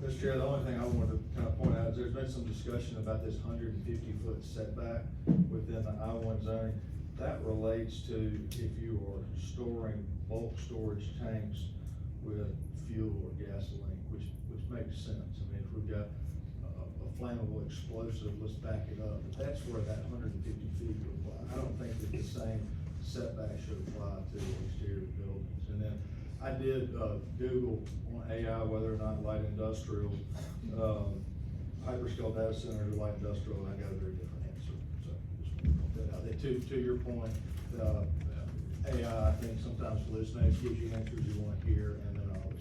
Mr. Chair, the only thing I wanted to kind of point out is there's been some discussion about this 150-foot setback within the I-1 zoning. That relates to if you are storing bulk storage tanks with fuel or gasoline, which makes sense. I mean, if we've got a flammable explosive, let's back it up. But that's where that 150 feet would apply. I don't think that the same setback should apply to exterior buildings. And then I did, Google on AI whether or not light industrial, hyperscale data center or light industrial, and I got a very different answer, so just want to point that out. To your point, AI, I think sometimes hallucinates, gives you answers you want to hear, and then all this.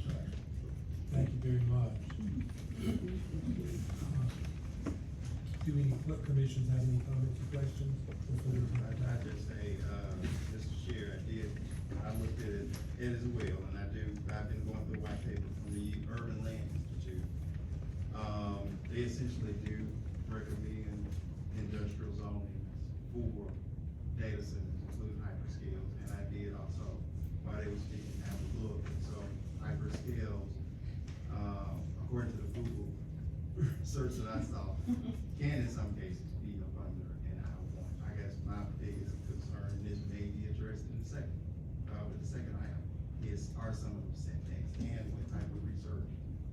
Thank you very much. Do any commissions have any comments or questions? I just say, Mr. Chair, I looked at it as well, and I've been going through the white paper from the Urban Land Institute. They essentially do recommend industrial zoning for data centers, including hyperscales, and I did also, while they were speaking, have a look, and so hyperscales, according to the Google search that I saw, can in some cases be up under an I-1. I guess my biggest concern, and this may be addressed in the second, with the second item, are some of the setbacks and what type of research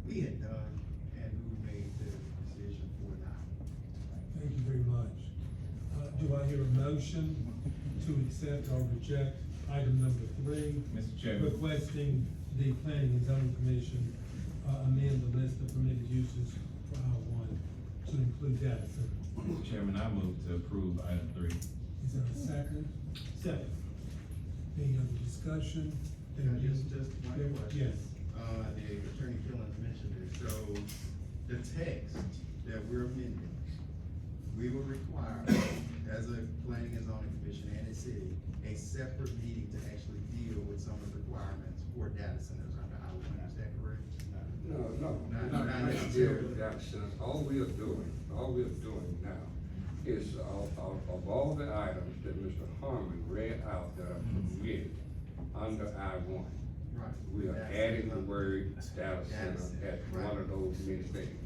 we had done and who made the decision for that. Thank you very much. Do I hear a motion to accept or reject item number 3? Mr. Chairman. Requesting the Planning and Zoning Commission amend the list of permitted uses for I-1 to include data center. Mr. Chairman, I move to approve item 3. Is there a second? Second. Any other discussion? Just one question. Yes. The Attorney Killens mentioned it, so the text that we're amending, we will require, as a Planning and Zoning Commission and a city, a separate meeting to actually deal with some of the requirements for data centers under I-1, is that correct? No, Not not necessarily. necessarily data centers. All we are doing now is of all the items that Mr. Harmon read out that are permitted under I-1. Right. We are adding the word data center as one of those many things.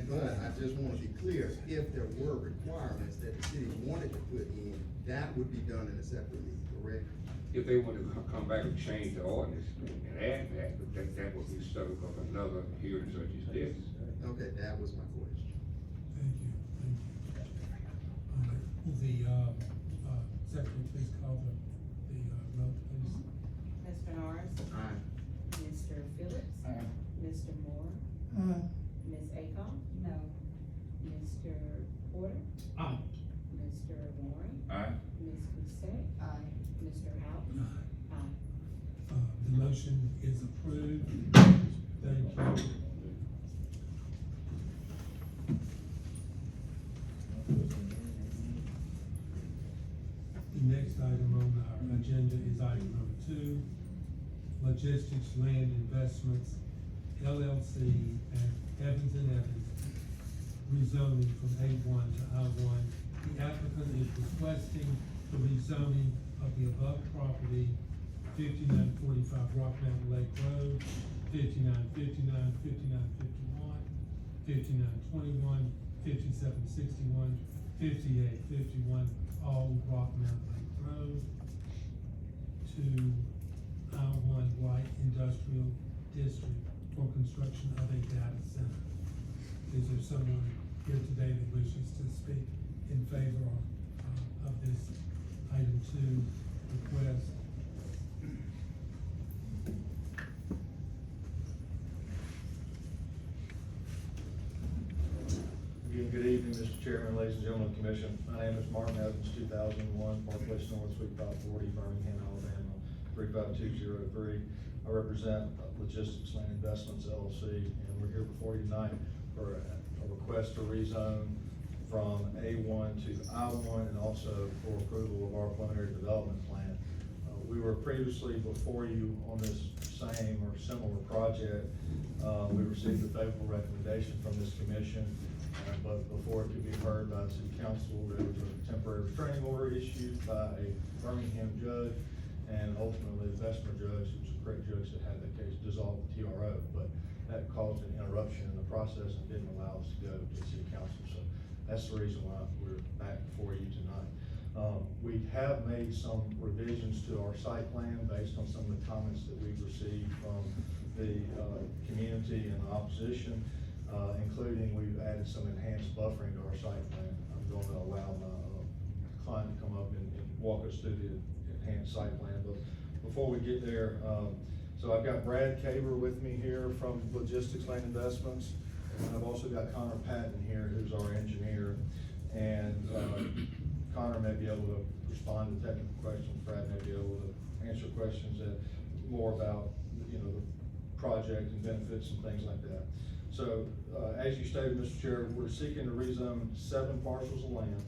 But I just want to be clear, if there were requirements that the city wanted to put in, that would be done in a separate meeting, correct? If they want to come back and change the ordinance and add that, but that would be subject of another hearing such as this. Okay, that was my question. Thank you. Will the secretary please call the vote, please? Mr. Norris? Aye. Mr. Phillips? Aye. Mr. Moore? Ms. Akoff? No. Mr. Porter? Aye. Mr. Warren? Aye. Ms. Doucette? Aye. Mr. House? Aye. The motion is approved. Thank you. The next item on our agenda is item number 2, Logistics Land Investments LLC at Evans and Evans, rezoning from A1 to I1. The applicant is requesting the rezoning of the above property, 5945 Rock Mountain Lake Road, 5959, 5951, 5921, 5761, 5851, all Rock Mountain Lake Road, to I1 Light Industrial District for construction of a data center. Is there someone here today that wishes to speak in favor of this item 2 request? Again, good evening, Mr. Chairman, ladies and gentlemen of the commission. My name is Martin Evans, 2001 Park Place North, Suite 540, Birmingham, Alabama, 35203. I represent Logistics Land Investments LLC, and we're here before you tonight for a request to rezone from A1 to I1 and also for approval of our preliminary development plan. We were previously before you on this same or similar project. We received a favorable recommendation from this commission, but before it could be heard by the city council, there was a temporary restraining order issued by a Birmingham judge, and ultimately the Bessemer judge, who was a correct judge that had that case, dissolved the TRO, but that caused an interruption in the process and didn't allow us to go to the city council. So that's the reason why we're back before you tonight. We have made some revisions to our site plan based on some of the comments that we've received from the community and the opposition, including we've added some enhanced buffering to our site plan. I'm going to allow my client to come up and walk us through the enhanced site plan. But before we get there, So I've got Brad Caber with me here from Logistics Land Investments, and I've also got Connor Patton here, who's our engineer. And Connor may be able to respond to technical questions, Brad may be able to answer questions that more about, you know, the project and benefits and things like that. So, as you stated, Mr. Chair, we're seeking to rezone 7 parcels of land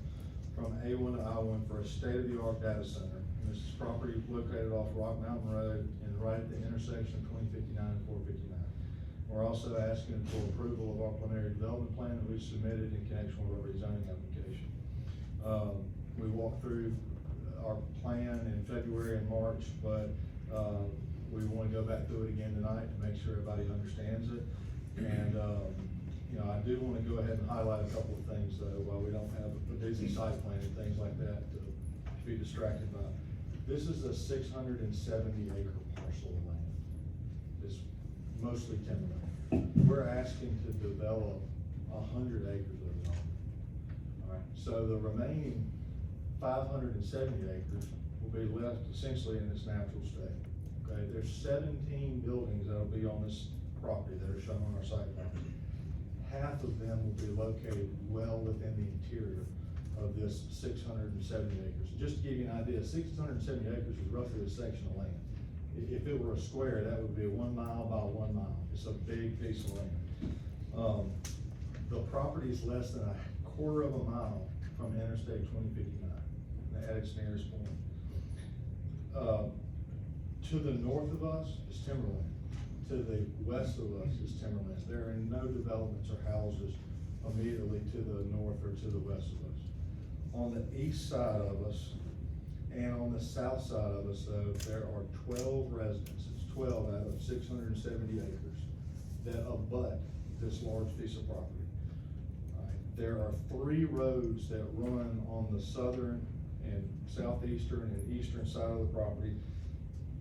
from A1 to I1 for a state-of-the-art data center. And this is property located off Rock Mountain Road and right at the intersection of 2059 and 459. We're also asking for approval of our preliminary development plan that we submitted in connection with our rezoning application. We walked through our plan in February and March, but we want to go back through it again tonight to make sure everybody understands it. And you know, I do want to go ahead and highlight a couple of things though, while we don't have a busy site plan and things like that to be distracted by. This is a 670 acre parcel of land. It's mostly timberland. We're asking to develop 100 acres of it. All right, so the remaining 570 acres will be left essentially in its natural state. Okay, there's 17 buildings that'll be on this property that are shown on our site plan. Half of them will be located well within the interior of this 670 acres. Just to give you an idea, 670 acres is roughly a section of land. If it were a square, that would be 1 mile by 1 mile. It's a big piece of land. The property is less than a quarter of a mile from Interstate 2059 at its nearest point. To the north of us is timberland. To the west of us is timberland. There are no developments or houses immediately to the north or to the west of us. On the east side of us and on the south side of us, though, there are 12 residences, 12 out of 670 acres that abut this large piece of property. All right. There are 3 roads that run on the southern and southeastern and eastern side of the property.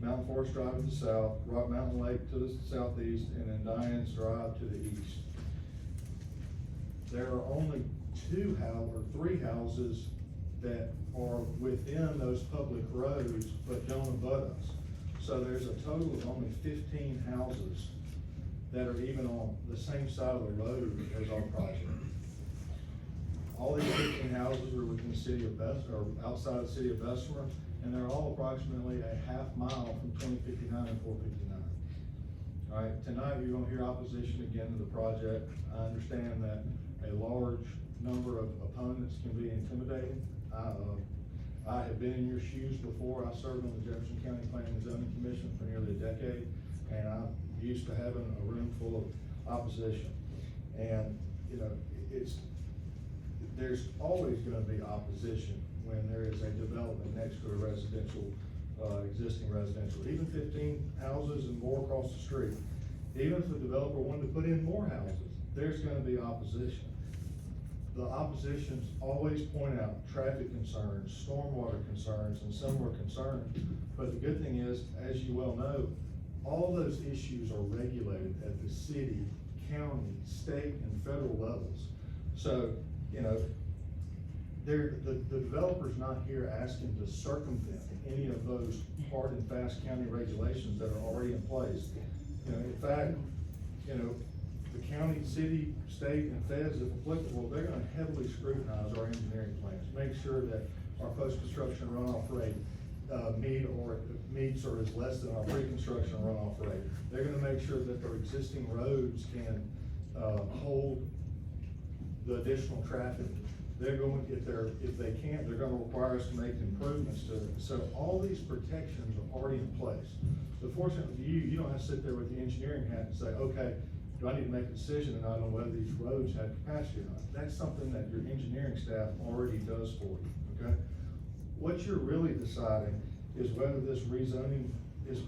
Mountain Forest Drive to the south, Rock Mountain Lake to the southeast, and then Diane's Drive to the east. There are only 3 houses that are within those public roads but don't abut us. So there's a total of only 15 houses that are even on the same side of the road as our project. All these 15 houses are within the city of Bessemer, or outside the city of Bessemer, and they're all approximately a half mile from 2059 and 459. All right, tonight you're gonna hear opposition again to the project. I understand that a large number of opponents can be intimidating. I have been in your shoes before. I served on the Jefferson County Planning and Zoning Commission for nearly a decade, and I'm used to having a room full of opposition. And, you know, there's always gonna be opposition when there is a development next to a residential, existing residential, even 15 houses and more across the street. Even if the developer wanted to put in more houses, there's gonna be opposition. The oppositions always point out traffic concerns, stormwater concerns, and similar concerns. But the good thing is, as you well know, all those issues are regulated at the city, county, state, and federal levels. So, you know, the developer's not here asking to circumvent any of those hard and fast county regulations that are already in place. You know, in fact, you know, the county, city, state, and feds, if applicable, they're gonna heavily scrutinize our engineering plans, make sure that our post-construction runoff rate meets or is less than our pre-construction runoff rate. They're gonna make sure that their existing roads can hold the additional traffic. They're going, if they can't, they're gonna require us to make improvements to it. So all these protections are already in place. So fortunately for you, you don't have to sit there with the engineering hat and say, okay, do I need to make a decision or not on whether these roads have capacity or not? That's something that your engineering staff already does for you, okay? What you're really deciding is whether this rezoning is,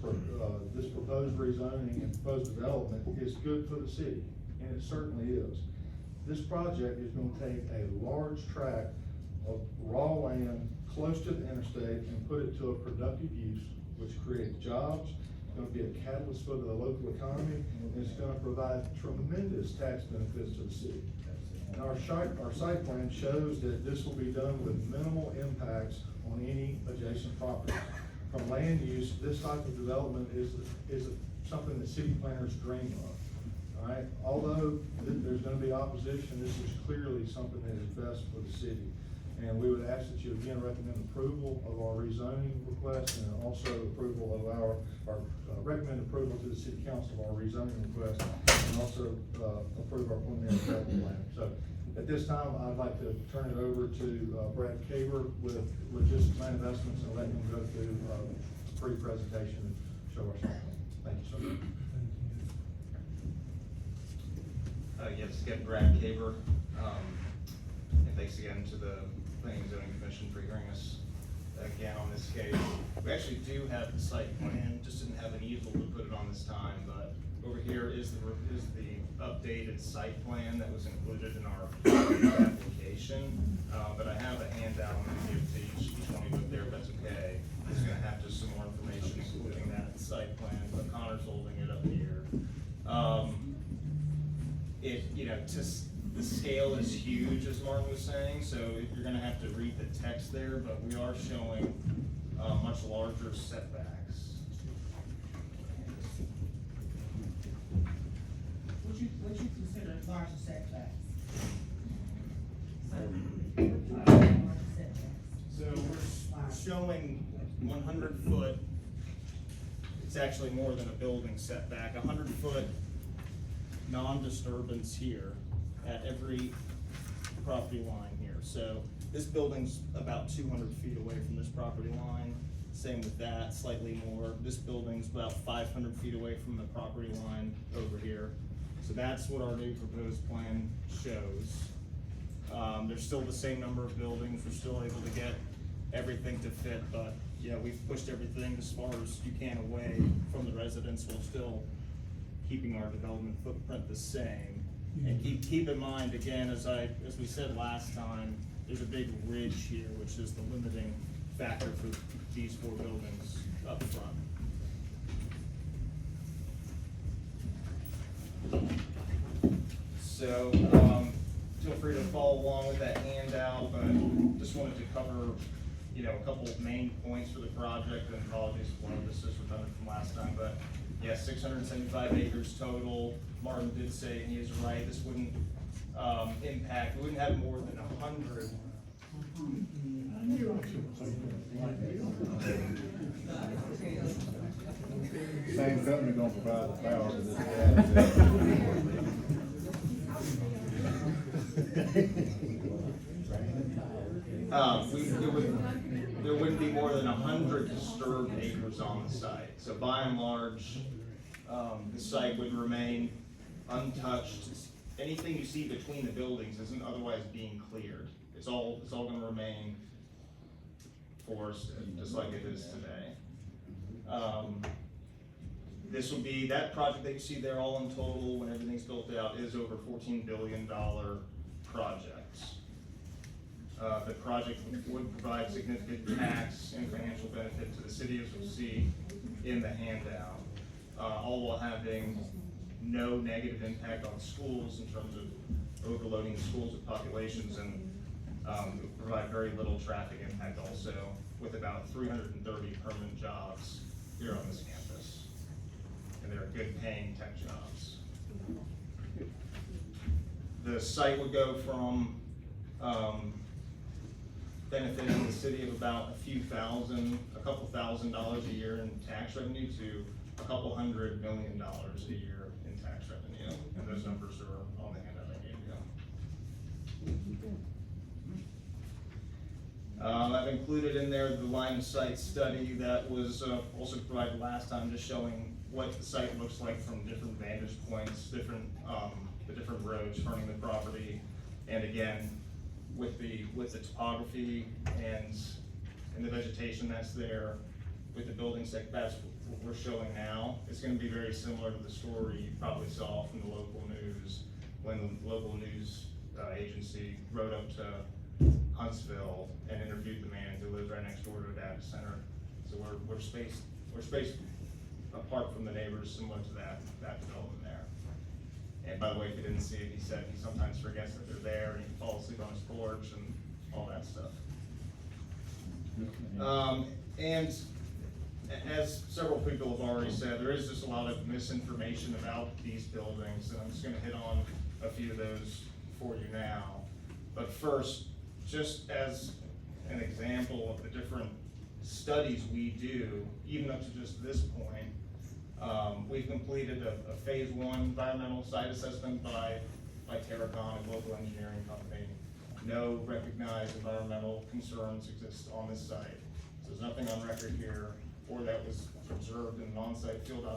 this proposed rezoning and proposed development is good for the city, and it certainly is. This project is gonna take a large tract of raw land close to the interstate and put it to a productive use, which creates jobs. It's gonna be a catalyst for the local economy, and it's gonna provide tremendous tax benefits to the city. And our site plan shows that this will be done with minimal impacts on any adjacent properties. From land use, this type of development is something that city planners dream of, all right? Although there's gonna be opposition, this is clearly something that is best for the city. And we would ask that you again recommend approval of our rezoning request and also approval of recommend approval to the city council of our rezoning request and also, approve our preliminary development plan. So at this time, I'd like to turn it over to, Brad Caber with Logistics Land Investments and let him go through, a pre-presentation and show our site plan. Thank you so much. Yes, again, Brad Caber, and thanks again to the Planning and Zoning Commission for hearing us again on this case. We actually do have the site plan, just didn't have an easel to put it on this time, but over here is the updated site plan that was included in our application. But I have a handout I'm gonna give to each one of you up there, if that's okay. It's gonna have just some more information, including that site plan, but Connor's holding it up here. The scale is huge, as Martin was saying, so you're gonna have to read the text there, but we are showing, much larger setbacks. What you consider larger setbacks? Larger setbacks. So we're showing 100 foot, it's actually more than a building setback, 100 foot non-disturbance here at every property line here. So this building's about 200 feet away from this property line. Same with that, slightly more. This building's about 500 feet away from the property line over here. So that's what our new proposed plan shows. There's still the same number of buildings. We're still able to get everything to fit, but yeah, we've pushed everything as far as you can away from the residents while still keeping our development footprint the same. And keep in mind, again, as we said last time, there's a big ridge here, which is the limiting factor for these 4 buildings up front. So, feel free to follow along with that handout, but just wanted to cover, a couple of main points for the project, and apologies for this is redundant from last time, but yeah, 675 acres total. Martin did say, and he is right, this wouldn't impact, we wouldn't have more than 100. Same company gonna provide the power to this. There wouldn't be more than 100 disturbed acres on the site. So by and large, the site would remain untouched. Anything you see between the buildings isn't otherwise being cleared. It's all gonna remain forested, just like it is today. This would be, that project that you see there all in total, when everything's built out, is over $14 billion projects. The project would provide significant tax and financial benefit to the city, as we'll see in the handout, all while having no negative impact on schools in terms of overloading schools with populations, and provide very little traffic impact also, with about 330 permanent jobs here on this campus. And they're good paying tech jobs. The site would go from benefiting the city of about a couple thousand dollars a year in tax revenue to a couple $100 million a year in tax revenue. And those numbers are on the handout I gave you. I've included in there the line of sight study that was also provided last time, just showing what the site looks like from different vantage points, the different roads fronting the property, and again, with the topography and the vegetation that's there, with the building site, that's what we're showing now. It's going to be very similar to the story you probably saw from the local news, when the local news agency rode up to Huntsville and interviewed the man who lives right next door to a data center. So we're spaced apart from the neighbors, similar to that development there. And by the way, if you didn't see it, he said he sometimes forgets that they're there, and he can fall asleep on his porch and all that stuff. And as several people have already said, there is just a lot of misinformation about these buildings, and I'm just gonna hit on a few of those for you now. But first, just as an example of the different studies we do, even up to just this point, we've completed a phase 1 environmental site assessment by Terracon, a local engineering company. No recognized environmental concerns exist on this site. So there's nothing on record here, or that was observed in an on-site field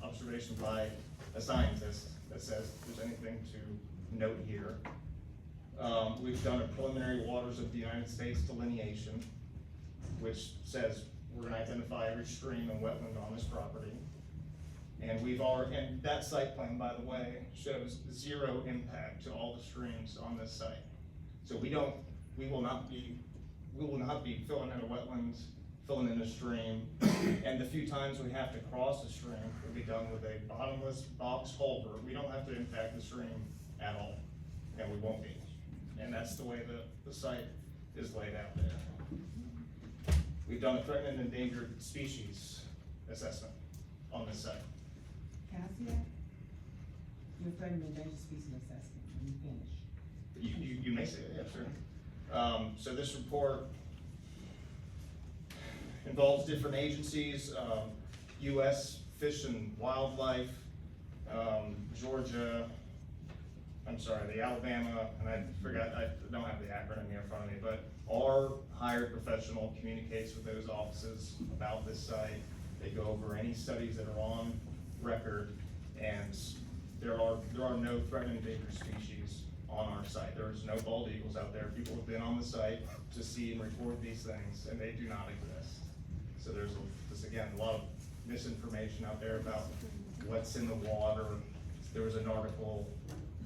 observation by a scientist that says there's anything to note here. We've done a preliminary waters of the United States delineation, which says we're gonna identify every stream and wetland on this property. And and that site plan, by the way, shows 0 impact to all the streams on this site. So we will not be filling in a wetland, filling in a stream, and the few times we have to cross a stream, will be done with a bottomless box culvert. We don't have to impact the stream at all, and we won't be. And that's the way the site is laid out there. We've done a threatened and endangered species assessment on this site. Can I see that? Your threatened and endangered species assessment, when you finish. You may say it, yeah, sure. So this report involves different agencies, U.S. Fish and Wildlife, Georgia, the Alabama, and I don't have the acronym here in front of me, but our hired professional communicates with those offices about this site. They go over any studies that are on record, and there are no threatened endangered species on our site. There's no bald eagles out there. People have been on the site to see and record these things, and they do not exist. So there's again, a lot of misinformation out there about what's in the water. There was an article,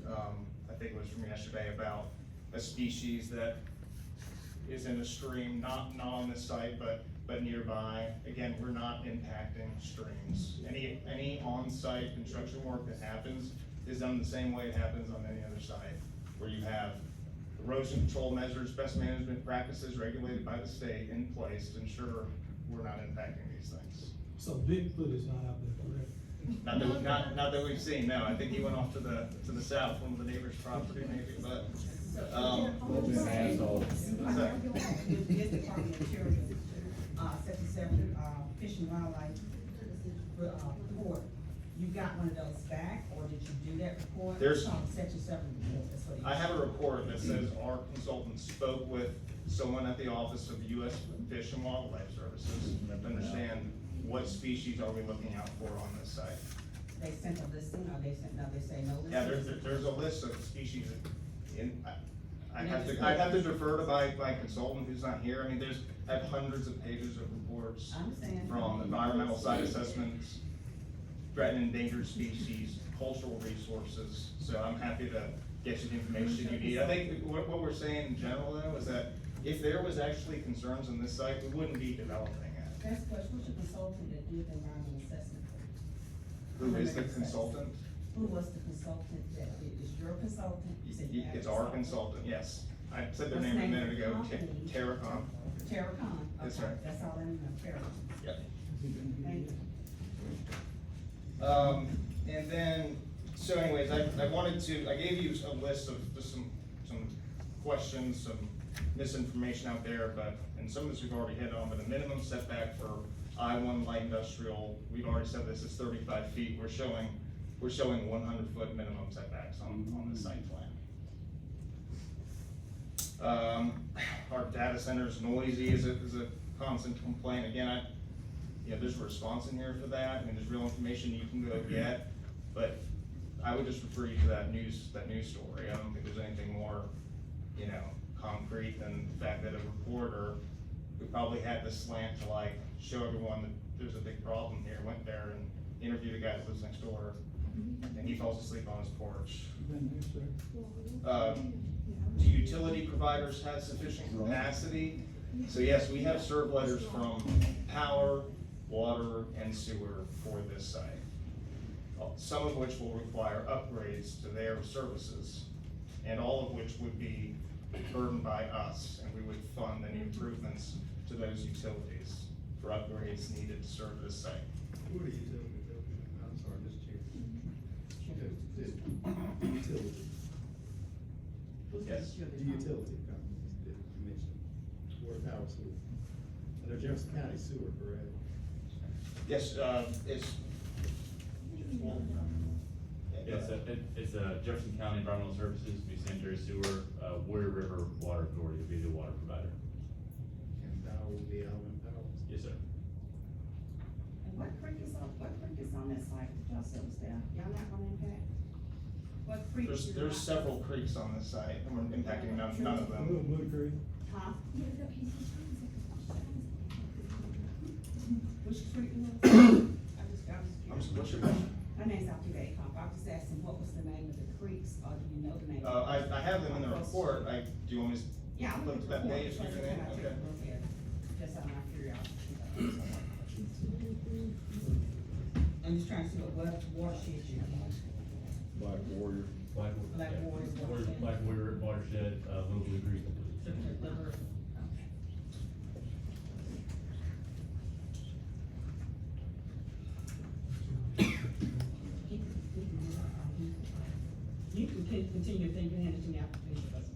I think it was from yesterday, about a species that is in a stream, not on this site, but nearby. Again, we're not impacting streams. Any on-site construction work that happens is done the same way it happens on any other site, where you have erosion control measures, best management practices regulated by the state in place to ensure we're not impacting these things. So Bigfoot is not out there, correct? Not that we've seen, no. I think he went off to the south, one of the neighbor's property maybe, but, This Department of Interior, 77, Fish and Wildlife, report, you got one of those back, or did you do that report? There's- Section 7 report, that's what it is. I have a report that says our consultant spoke with someone at the Office of U.S. Fish and Wildlife Services to understand what species are we looking out for on this site. They sent a listing, or they say no listing? Yeah, there's a list of species I'd have to defer to my consultant who's not here. I mean, I have hundreds of pages of reports from environmental site assessments, threatened and endangered species, cultural resources. So I'm happy to get you the information you need. I think what we're saying in general though is that if there was actually concerns on this site, we wouldn't be developing it. That's the question, who's your consultant that did the environmental assessment for you? Who is the consultant? Who was the consultant that did, is your consultant? You said you had a It's our consultant, yes. I said their What's name the a name minute of the ago, company? Terracon. Terracon. That's Okay, right. That's all I know, Terracon. Yep. Thank you. And then, so anyways, I gave you a list of just some questions, some misinformation out there, and some of this we've already hit on, but the minimum setback for I-1 light industrial, we've already said this is 35 feet. We're showing 100-foot minimum setbacks on the site plan. Our data center's noisy is a constant complaint. Again, there's a response in here for that. I mean, there's real information you can go get, but I would just refer you to that news story. I don't think there's anything more, concrete than the fact that a reporter who probably had the slant to show everyone that there's a big problem here, went there and interviewed a guy that lives next door, and he falls asleep on his porch. Do utility providers have sufficient capacity? So yes, we have serve letters from power, water, and sewer for this site. Some of which will require upgrades to their services, and all of which would be burdened by us, and we would fund any improvements to those utilities for upgrades needed to serve this site. What are utilities? I'm sorry, Mr. Chair. Utility. Yes. The utility companies that you mentioned, water, power, sewer. And they're Jefferson County sewer, correct? Yes, it's. It's Jefferson County Environmental Services, be sanitary sewer, Warrior River Water Authority will be the water provider. And Dow will be Alvin Power. Yes, sir. And what creek is on that site? Did y'all say was there? Y'all not gonna impact? What creek? There's several creeks on this site, and we're impacting none of them. Wood Creek. Huh? Which creek was? I was curious. What's your question? My name's Dr. Acomp. I was just asking, what was the name of the creeks, or do you know the name? I have them in the report, do you want me to? Yeah, I'm Flip to that looking page, for give it. you the name? Can I take Okay. a look at it? Just out of my curiosity. I'm just trying to see what watershed you're in. Black Warrior. Black Warrior's watershed. Black Warrior watershed, Little Blue Creek. You can continue thinking and into the application presentation.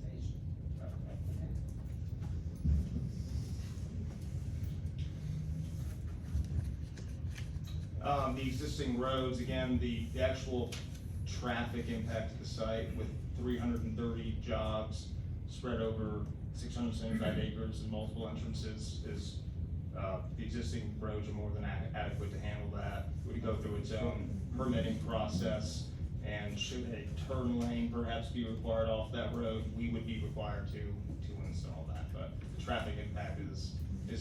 The existing roads, again, the actual traffic impact of the site with 330 jobs spread over 675 acres and multiple entrances is, the existing roads are more than adequate to handle that. Would go through its own permitting process, and should a turn lane perhaps be required off that road, we would be required to install that. But the traffic impact is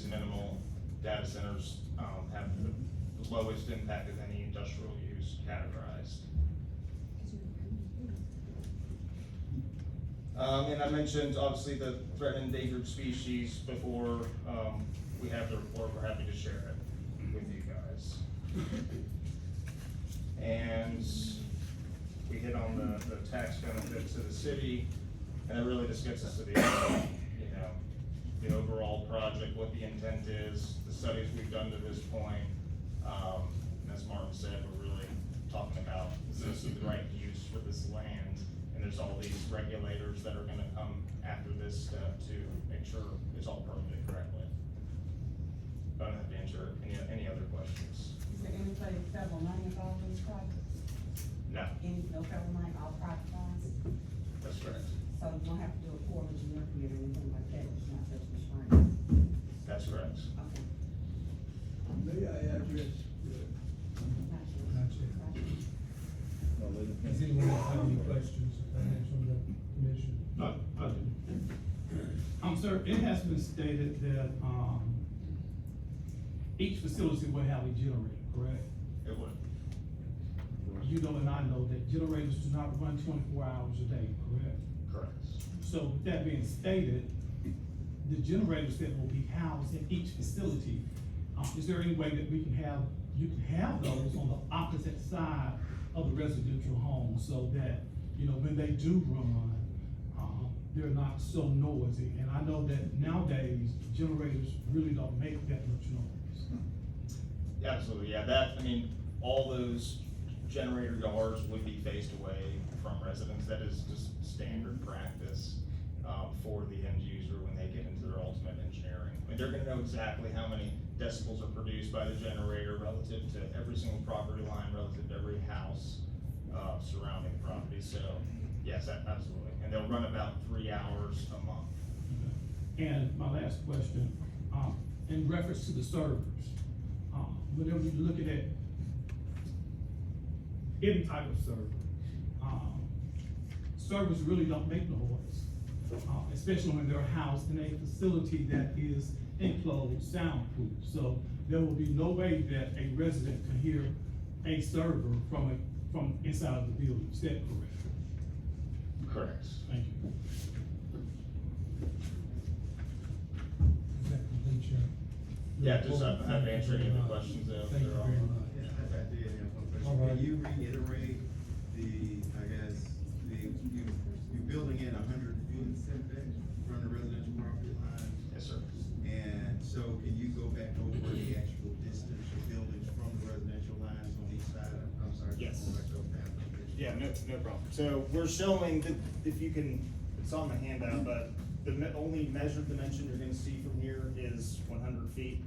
minimal. Data centers have the lowest impact of any industrial use categorized. And I mentioned obviously the threatened endangered species before. We have the report, we're happy to share it with you guys. And we hit on the tax benefit to the city, and it really just gets us to the, the overall project, what the intent is, the studies we've done to this point. And as Martin said, we're really talking about, is this the right use for this land? And there's all these regulators that are gonna come after this step to make sure it's all permitted correctly. Don't have to answer any other questions. Is there any federal money involved in this project? No, No federal money, all private funds? that's correct. So you won't have to do a Corps of Engineer permit or anything like that, it's not such a restraint? That's correct. Okay. May I address? Not sure. Not yet. Does anyone have any questions from the commission? I do. Sir, it has been stated that, each facility will have a generator, correct? It would. You know and I know that generators do not run 24 hours a day, correct? Correct. So with that being stated, the generators that will be housed in each facility, is there any way that you can have those on the opposite side of the residential home so that, when they do run, they're not so noisy? And I know that nowadays, generators really don't make that much noise. Absolutely, yeah, all those generator yards would be faced away from residents. That is just standard practice, for the end user when they get into their ultimate engineering. They're gonna know exactly how many decibels are produced by the generator relative to every single property line, relative to every house, surrounding the property. So, yes, absolutely. And they'll run about 3 hours a month. And my last question, in reference to the servers, whenever you're looking at any type of server, servers really don't make noise, especially when they're housed in a facility that is enclosed, soundproof. So there will be no way that a resident can hear a server from inside of the building. Is that correct? Correct. Thank you. Is that complete, Chair? Yeah, just have to answer any of the questions if Thank you there very are. much. Yeah, I did have one question. All right. Can you reiterate you're building in 100 feet setback from the residential property line? Yes, sir. And so can you go back over the no problem. So we're showing that, if you can, it's on the handout, but the only measured dimension you're gonna see from here is 100 feet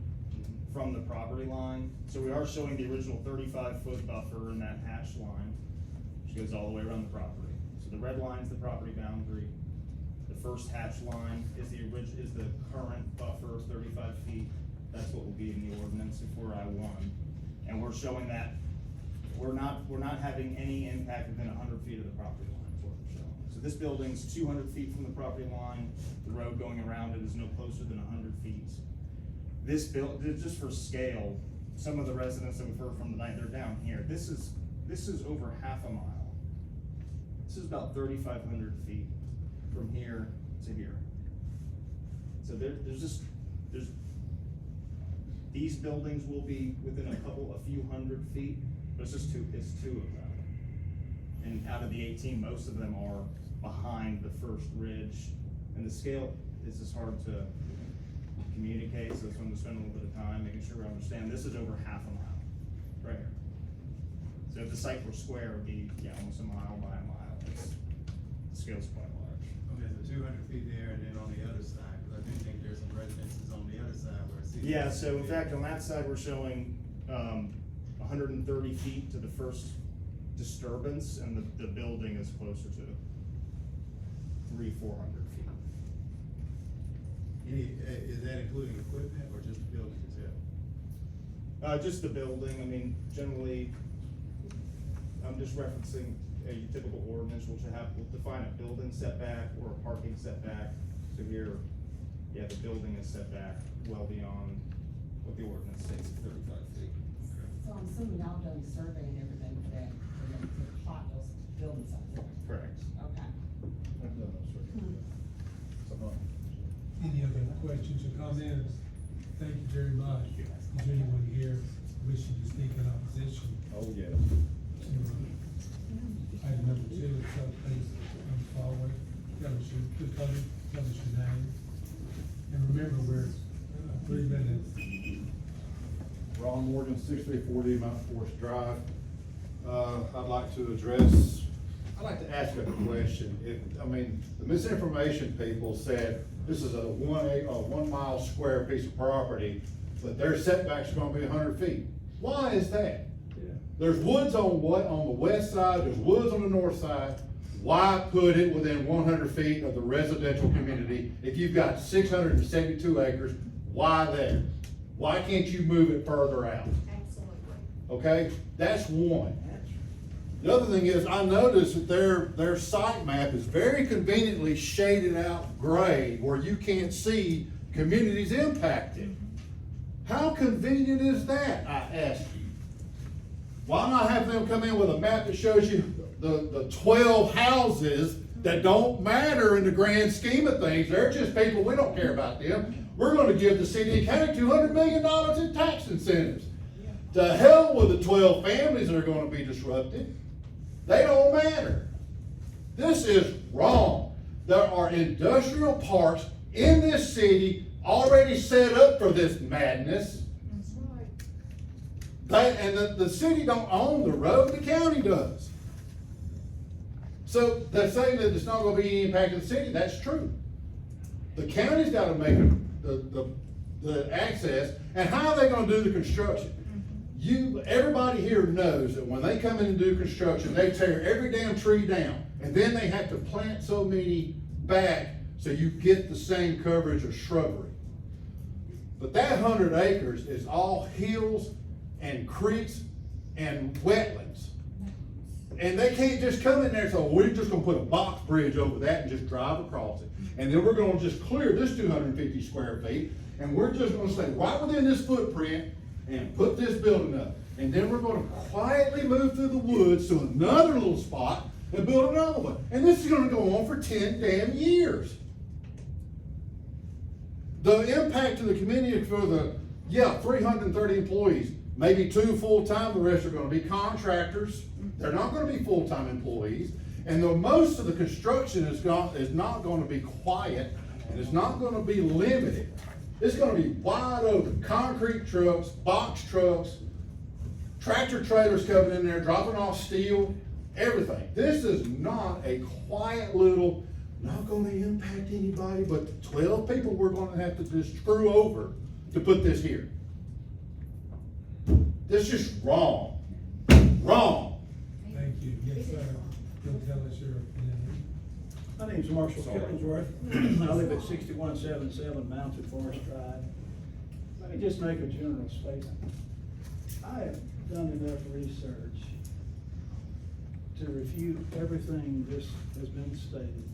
from the property line. So we are showing the original 35-foot buffer in that hatch line, which goes all the way around the property. So the red line is the property boundary. The first hatch line is the current buffer of 35 feet. That's what will be in the ordinance if we're I-1. And we're showing that we're not having any impact within 100 feet of the property line is what we're showing. So this building's 200 feet from the property line. The road going around it is no closer than 100 feet. This just for scale, some of the residents that we've heard from tonight, they're down here. This is over half a mile. This is about 3,500 feet from here to here. So there's these buildings will be within a few hundred feet, but it's two of them. And out of the 18, most of them are behind the first ridge. And the scale is just hard to communicate, so that's when we spend a little bit of time making sure we understand. This is over half a mile, right here. So if the site were square, it would be, almost a mile by a mile. The scale's quite large. Okay, so 200 feet there, and then on the other side, because I do think there's some residences on the other side where I see. Yeah, so in fact, on that side, we're showing 130 feet to the first disturbance, and the building is closer to 300-400 feet. Is that including equipment or just the building itself? Just the building. I mean, generally, I'm just referencing a typical ordinance, which will define a building setback or a parking setback. So here, the building is set back well beyond what the ordinance states at 35 feet. So I'm assuming y'all done the survey and everything for that, to plot those buildings out there? Correct. Okay. Any other questions or comments? Thank you very much. Is there anyone here wishing to speak in opposition? Oh, yes. Item number 2, so please come forward, tell us your name. And remember, we're 3 minutes. Ron Morgan, 6340 Mount Forest Drive. I'd like to ask a question. The misinformation people said this is a 1 mile square piece of property, but their setback's gonna be 100 feet. Why is that? There's woods on the west side, there's woods on the north side. Why put it within 100 feet of the residential community? If you've got 672 acres, why there? Why can't you move it further out? Absolutely. Okay, that's one. The other thing is, I noticed that their site map is very conveniently shaded out gray where you can't see communities impacted. How convenient is that, I ask you? Why not have them come in with a map that shows you the 12 houses that don't matter in the grand scheme of things? They're just people, we don't care about them. We're gonna give the city and county $200 million in tax incentives. To hell with the 12 families that are gonna be disrupted. They don't matter. This is wrong. There are industrial parks in this city already set up for this madness. That's right. And the city don't own the road, the county does. So they're saying that it's not gonna be any impact in the city. That's true. The county's gotta make the access, and how are they gonna do the construction? Everybody here knows that when they come in and do construction, they tear every damn tree down, and then they have to plant so many back so you get the same coverage of shrubbery. But that 100 acres is all hills and creeks and wetlands. And they can't just come in there and say, well, we're just gonna put a box bridge over that and just drive across it. And then we're gonna just clear this 250 square feet, and we're just gonna stay right within this footprint and put this building up. And then we're gonna quietly move through the woods to another little spot and build another one. And this is gonna go on for 10 damn years. The impact to the community for 330 employees, maybe 2 full-time, the rest are gonna be contractors. They're not gonna be full-time employees. And most of the construction is not gonna be quiet, and it's not gonna be limited. It's gonna be wide open, concrete trucks, box trucks, tractor trailers coming in there, dropping off steel, everything. This is not a quiet little, not gonna impact anybody, but 12 people we're gonna have to just screw over to put this here. This is wrong. Wrong. Thank you, yes, sir. You'll tell us your opinion. My name's Marshall Sorry. Kippingsworth. I live at 6177 Mountain Forest Drive. Let me just make a general statement. I have done enough research to refute everything this has been stated.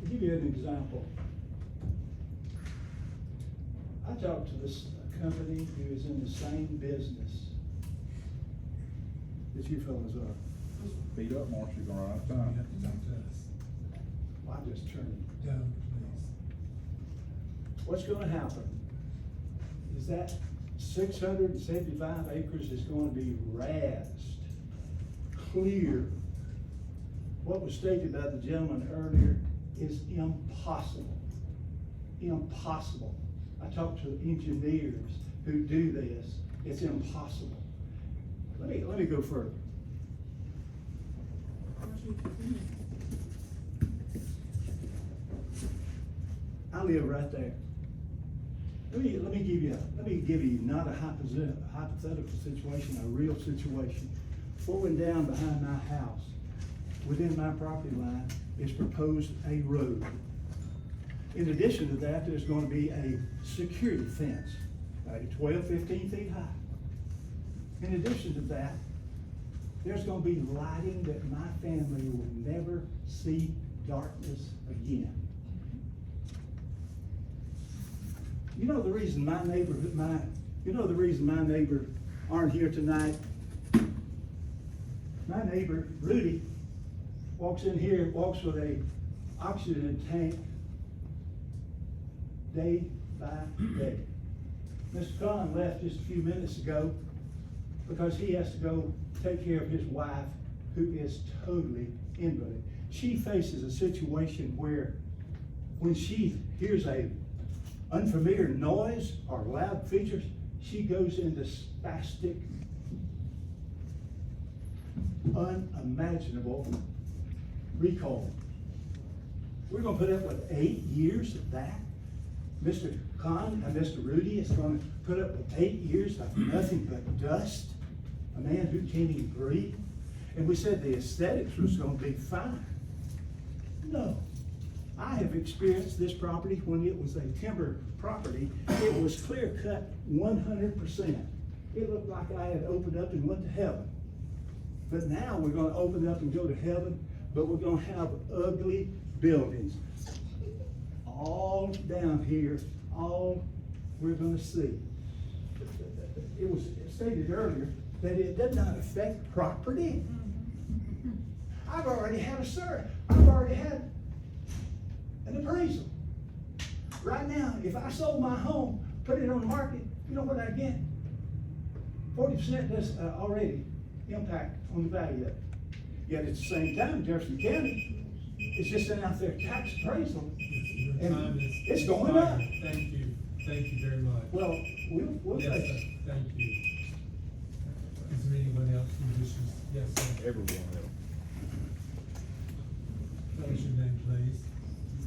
To give you an example, I talked to this company who is in the same business that you fellas are. Speed up, Marshall, you're gonna run out of You time. have to talk to us. I'm just turning. Down, please. What's gonna happen is that 675 acres is gonna be razed, clear. What was stated by the gentleman earlier is impossible. Impossible. I talked to engineers who do this. It's impossible. Let me go further. I live right there. Let me give you not a hypothetical situation, a real situation. Forward down behind my house, within my property line, is proposed a road. In addition to that, there's going to be a security fence, like 12, 15 feet high. In addition to that, there's going to be lighting that my family will never see darkness again. You know the reason my neighbor aren't here tonight? My neighbor, Rudy, walks in here, walks with a oxygen tank day by day. Mr. Conn left just a few minutes ago because he has to go take care of his wife, who is totally invalid. She faces a situation where when she hears a unfamiliar noise or loud features, she goes into spastic, unimaginable recall. We're gonna put up with 8 years of that. Mr. Conn and Mr. Rudy is gonna put up with 8 years of nothing but dust, a man who can't even breathe. And we said the aesthetics was gonna be fine. No. I have experienced this property when it was a timber property. It was clear cut 100%. It looked like I had opened up and went to heaven. But now we're gonna open up and go to heaven, but we're gonna have ugly buildings. All down here, all we're gonna see. It was stated earlier that it did not affect property. I've already had a search. I've already had an appraisal. Right now, if I sold my home, put it on the market, you know what I get? 40% does already impact on the value of it. Yet at the same time, Jefferson County is just sending out their tax appraisal, Your and time is it's going up. expired. Thank you very much. Well, we'll Yes, take sir. it. Thank you. Is there anyone else who wishes? Yes, sir. Everyone else. Tell us your name, please.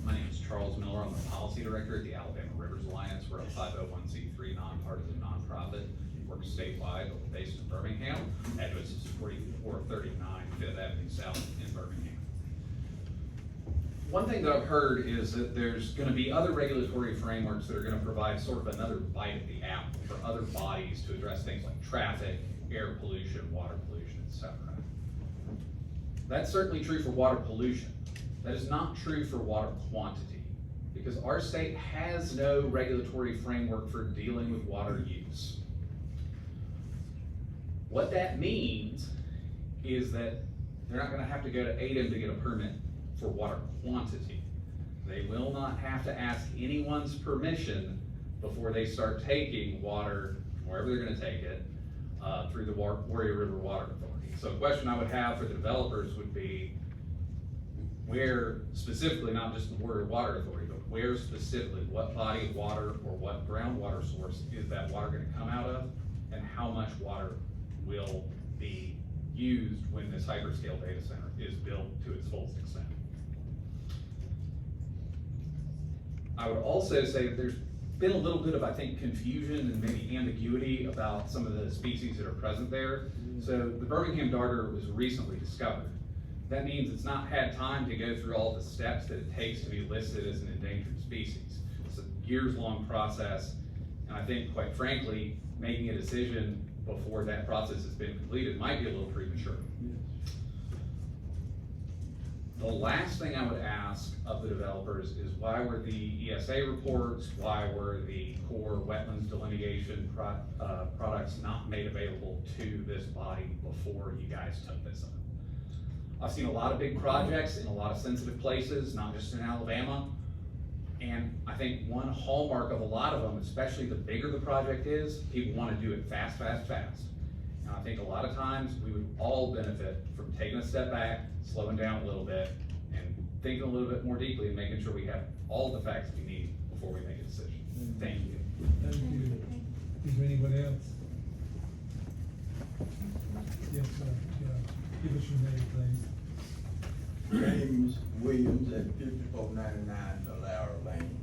My name is Charles Miller. I'm the policy director at the Alabama Rivers Alliance. We're a 501c3 nonpartisan nonprofit. We work statewide, but we're based in Birmingham. Address is 4439 Fifth Avenue South in Birmingham. One thing that I've heard is that there's going to be other regulatory frameworks that are going to provide sort of another bite at the apple for other bodies to address things like traffic, air pollution, water pollution, etc. That's certainly true for water pollution. That is not true for water quantity, because our state has no regulatory framework for dealing with water use. What that means is that they're not going to have to go to ADEM to get a permit for water quantity. They will not have to ask anyone's permission before they start taking water, wherever they're going to take it, through the Warrior River Water Authority. So a question I would have for the developers would be, where specifically, not just the Warrior Water Authority, but where specifically, what body of water or what groundwater source is that water going to come out of, and how much water will be used when this hyperscale data center is built to its fullest extent. I would also say that there's been a little bit of, I think, confusion and maybe ambiguity about some of the species that are present there. So the Birmingham darter was recently discovered. That means it's not had time to go through all the steps that it takes to be listed as an endangered species. It's a years-long process, and I think, quite frankly, making a decision before that process has been completed might be a little premature. The last thing I would ask of the developers is, why were the ESA reports, why were the core wetlands delineation products not made available to this body before you guys took this up? I've seen a lot of big projects in a lot of sensitive places, not just in Alabama. And I think one hallmark of a lot of them, especially the bigger the project is, people want to do it fast, fast, fast. And I think a lot of times we would all benefit from taking a step back, slowing down a little bit, and thinking a little bit more deeply and making sure we have all the facts we need before we make a decision. Thank you. Thank you. Is there anyone else? Yes, sir. Yeah. Give us your name, please. James Williams at 5499 Alara Lane,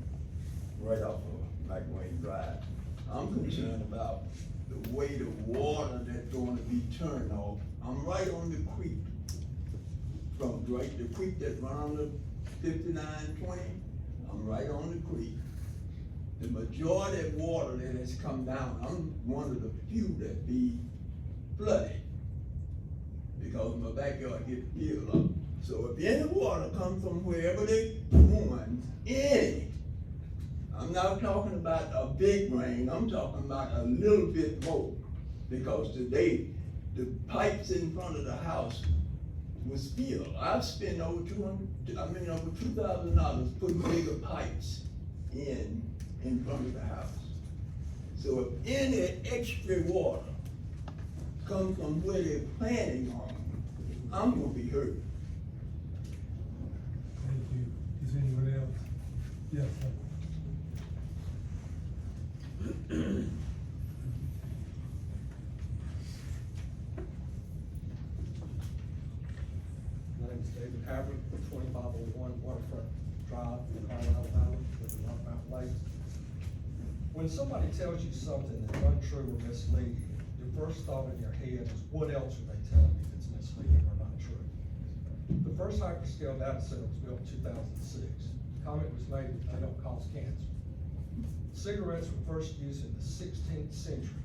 right off of McWayne Drive. I'm concerned about the weight of water that's going to be turned off. I'm right on the creek, from the creek that runs on the 5920. I'm right on the creek. The majority of water that has come down, I'm one of the few that be flooded because my backyard gets filled up. So if any water comes from wherever they want, any, I'm not talking about a big rain, I'm talking about a little bit more. Because today, the pipes in front of the house was filled. I've spent over $2,000 putting bigger pipes in front of the house. So if any extra water comes from where they're planning on, I'm gonna be hurt. Thank you. Is there anyone else? Yes, sir. My name is David Haver, 2501 Waterfront Drive in Carlisle, Alabama, with the Rock Mountain Lakes. When somebody tells you something that's untrue or misleading, your first thought in your head is, what else are they telling me that's misleading or not true? The first hyperscale data center was built in 2006. The comment was made that they don't cause cancer. Cigarettes were first used in the 16th century.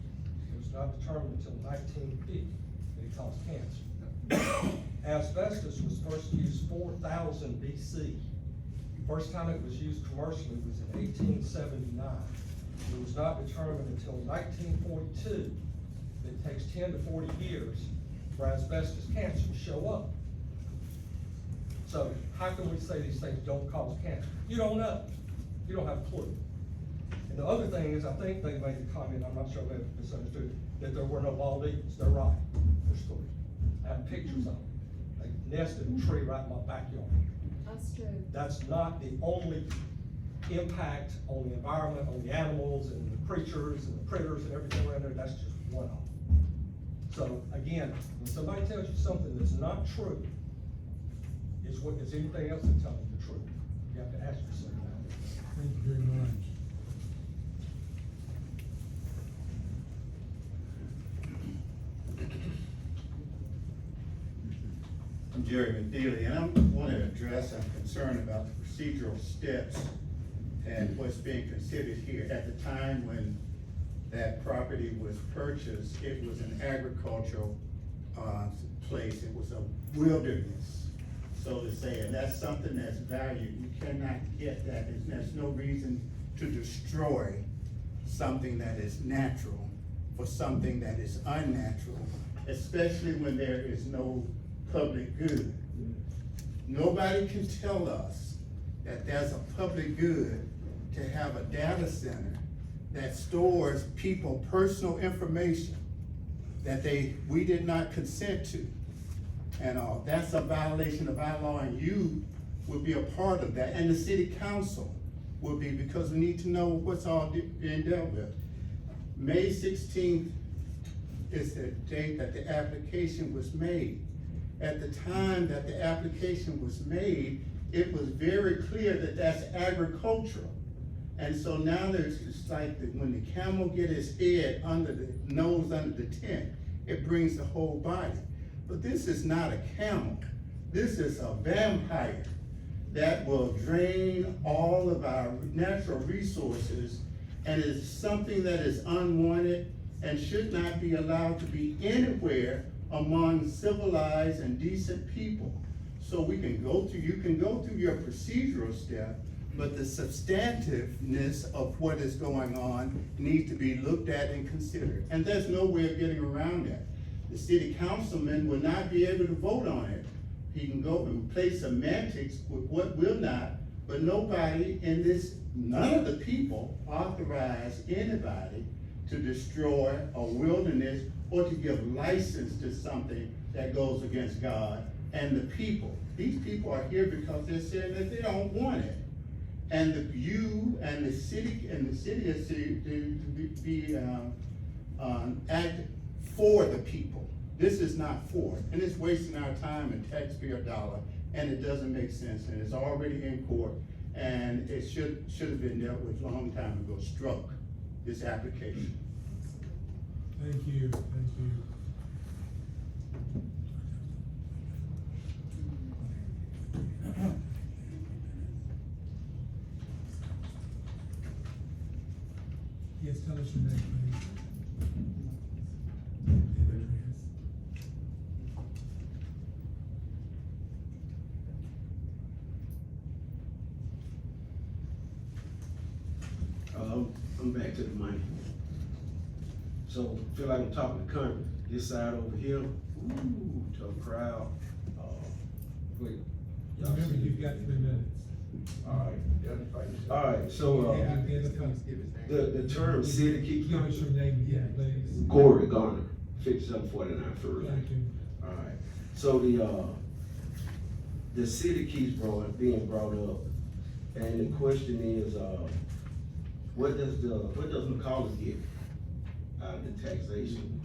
It was not determined until 1950 that it caused cancer. Asbestos was first used 4000 BC. The first time it was used commercially was in 1879. It was not determined until 1942 that it takes 10 to 40 years for asbestos cancer to show up. So how can we say these things don't cause cancer? You don't know. You don't have a clue. And the other thing is, I think they made the comment, I'm not sure if I misunderstood, that there were no bald eagles. They're right. There's 3. I have pictures of them. They nested in a tree right in my backyard. That's true. That's not the only impact on the environment, on the animals and the creatures and the critters and everything around there. That's just one of them. So again, when somebody tells you something that's not true, is anything else that's telling you the truth? You have to ask yourself that. Thank you very much. I'm Jerry McNeely, and I want to address, I'm concerned about the procedural steps and what's being considered here. At the time when that property was purchased, it was an agricultural place. It was a wilderness, so to say, and that's something that's valued. You cannot get that. There's no reason to destroy something that is natural for something that is unnatural, especially when there is no public good. Nobody can tell us that there's a public good to have a data center that stores people personal information that we did not consent to. And that's a violation of our law, and you will be a part of that, and the city council will be, because we need to know what's all being dealt with. May 16th, is the date that the application was made. At the time that the application was made, it was very clear that that's agricultural. And so now it's like when the camel get his head under the nose under the tent, it brings the whole body. But this is not a camel. This is a vampire that will drain all of our natural resources, and is something that is unwanted and should not be allowed to be anywhere among civilized and decent people. So you can go through your procedural step, but the substantiveness of what is going on needs to be looked at and considered. And there's no way of getting around that. The city councilman will not be able to vote on it. He can go and play semantics with what will not, but nobody in this, none of the people authorize anybody to destroy a wilderness or to give license to something that goes against God and the people. These people are here because they're saying that they don't want it. And you and the city is to be act for the people. This is not for it, and it's wasting our time and taxpayer dollar, and it doesn't make sense, and it's already in court, and it should have been dealt with a long time ago, struck, this application. Thank you, thank you. Yes, tell us your name, please. I'm back to the money. So I feel like I'm talking to country. This side over here, ooh, tough crowd. Wait. Remember, you've got 3 minutes. All right, so, the term city keeps. Give us your name again, please. Corey Garner, 5749 Fur Lane. Thank you. All right, so the city keeps being brought up, and the question is, what does McCullough get out of the taxation?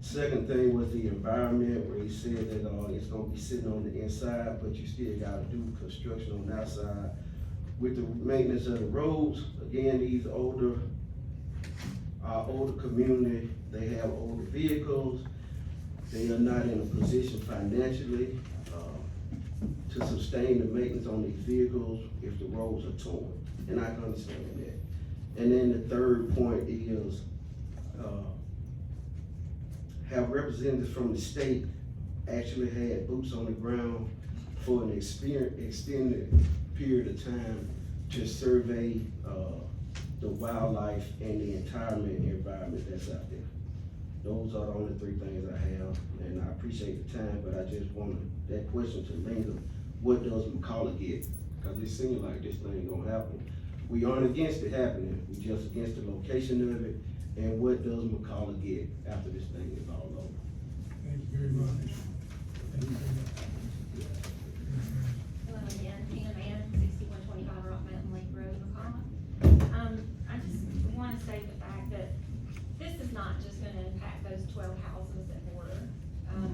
Second thing was the environment, where he said that it's gonna be sitting on the inside, but you still gotta do construction on the outside. With the maintenance of the roads, again, these older community, they have older vehicles. They are not in a position financially to sustain the maintenance on these vehicles if the roads are torn, and I can understand that. And then the third point is, have representatives from the state actually had boots on the ground for an extended period of time to survey the wildlife and the environment that's out there. Those are the only 3 things I have, and I appreciate the time, but I just wanted that question to linger. What does McCullough get? Because it seems like this thing gonna happen. We aren't against it happening, we just against the location of it, and what does McCullough get after this thing is all over? Thank you very much. Thank you very much. Hello again, Tina Mann, 6125 Rock Mountain Lake Road, McCall. I just want to state the fact that this is not just going to impact those 12 houses that border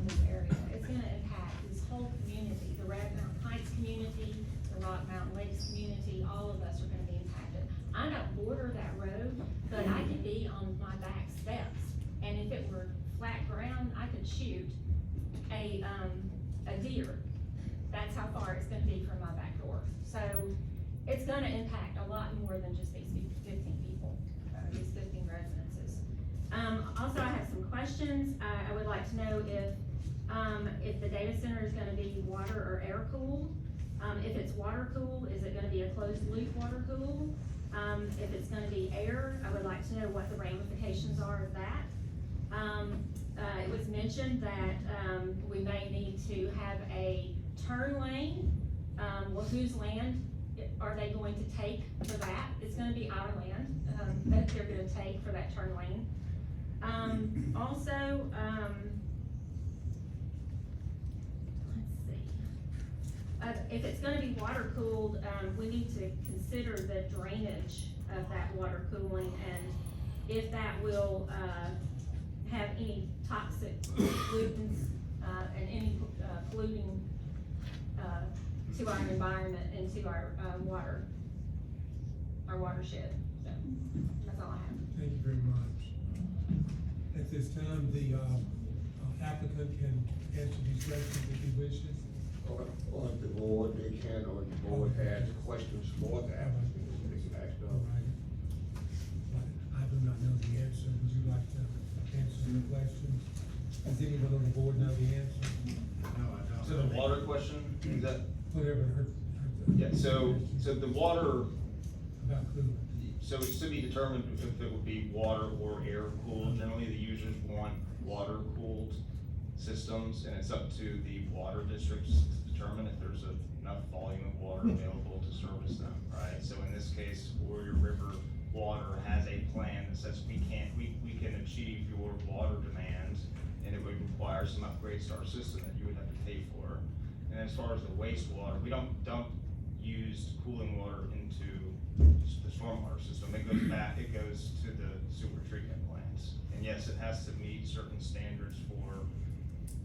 this area. It's going to impact this whole community, the Red Mountain Heights community, the Rock Mountain Lakes community. All of us are going to be impacted. I don't border that road, but I can be on my back steps, and if it were flat ground, I could shoot a deer. That's how far it's gonna be from my back door. So it's gonna impact a lot more than just these 15 people, these 15 residences. Also, I have some questions. I would like to know if the data center is gonna be water or air cooled. If it's water cooled, is it gonna be a closed loop water cool? If it's gonna be air, I would like to know what the ramifications are of that. It was mentioned that we may need to have a turn lane. Well, whose land are they going to take for that? It's gonna be our land that they're gonna take for that turn lane. Also, let's see. If it's gonna be water cooled, we need to consider the drainage of that water cooling, and if that will, have any toxic pollutants, and any, polluting, to our environment and to our, our watershed. So, that's all I have. Thank you very much. At this time, the applicant can answer these questions if he wishes. Or if the board, they can, or the board has questions for the applicant, they can ask All them. right. I do not know the answer. Would you like to answer the questions? Does anyone on the board know the answer? No, I don't. So the water question, is that, Whatever her. yeah, so the water, About cooling. so it's to be determined if it would be water or air cooled. Generally, the users want water cooled systems, and it's up to the water districts to determine if there's enough volume of water available to service them, right? So in this case, Warrior River Water has a plan that says we can achieve your water demand, and it would require some upgrades to our system that you would have to pay for. And as far as the wastewater, we don't dump used cooling water into the stormwater system. It goes to the sewer treatment plants. And yes, it has to meet certain standards for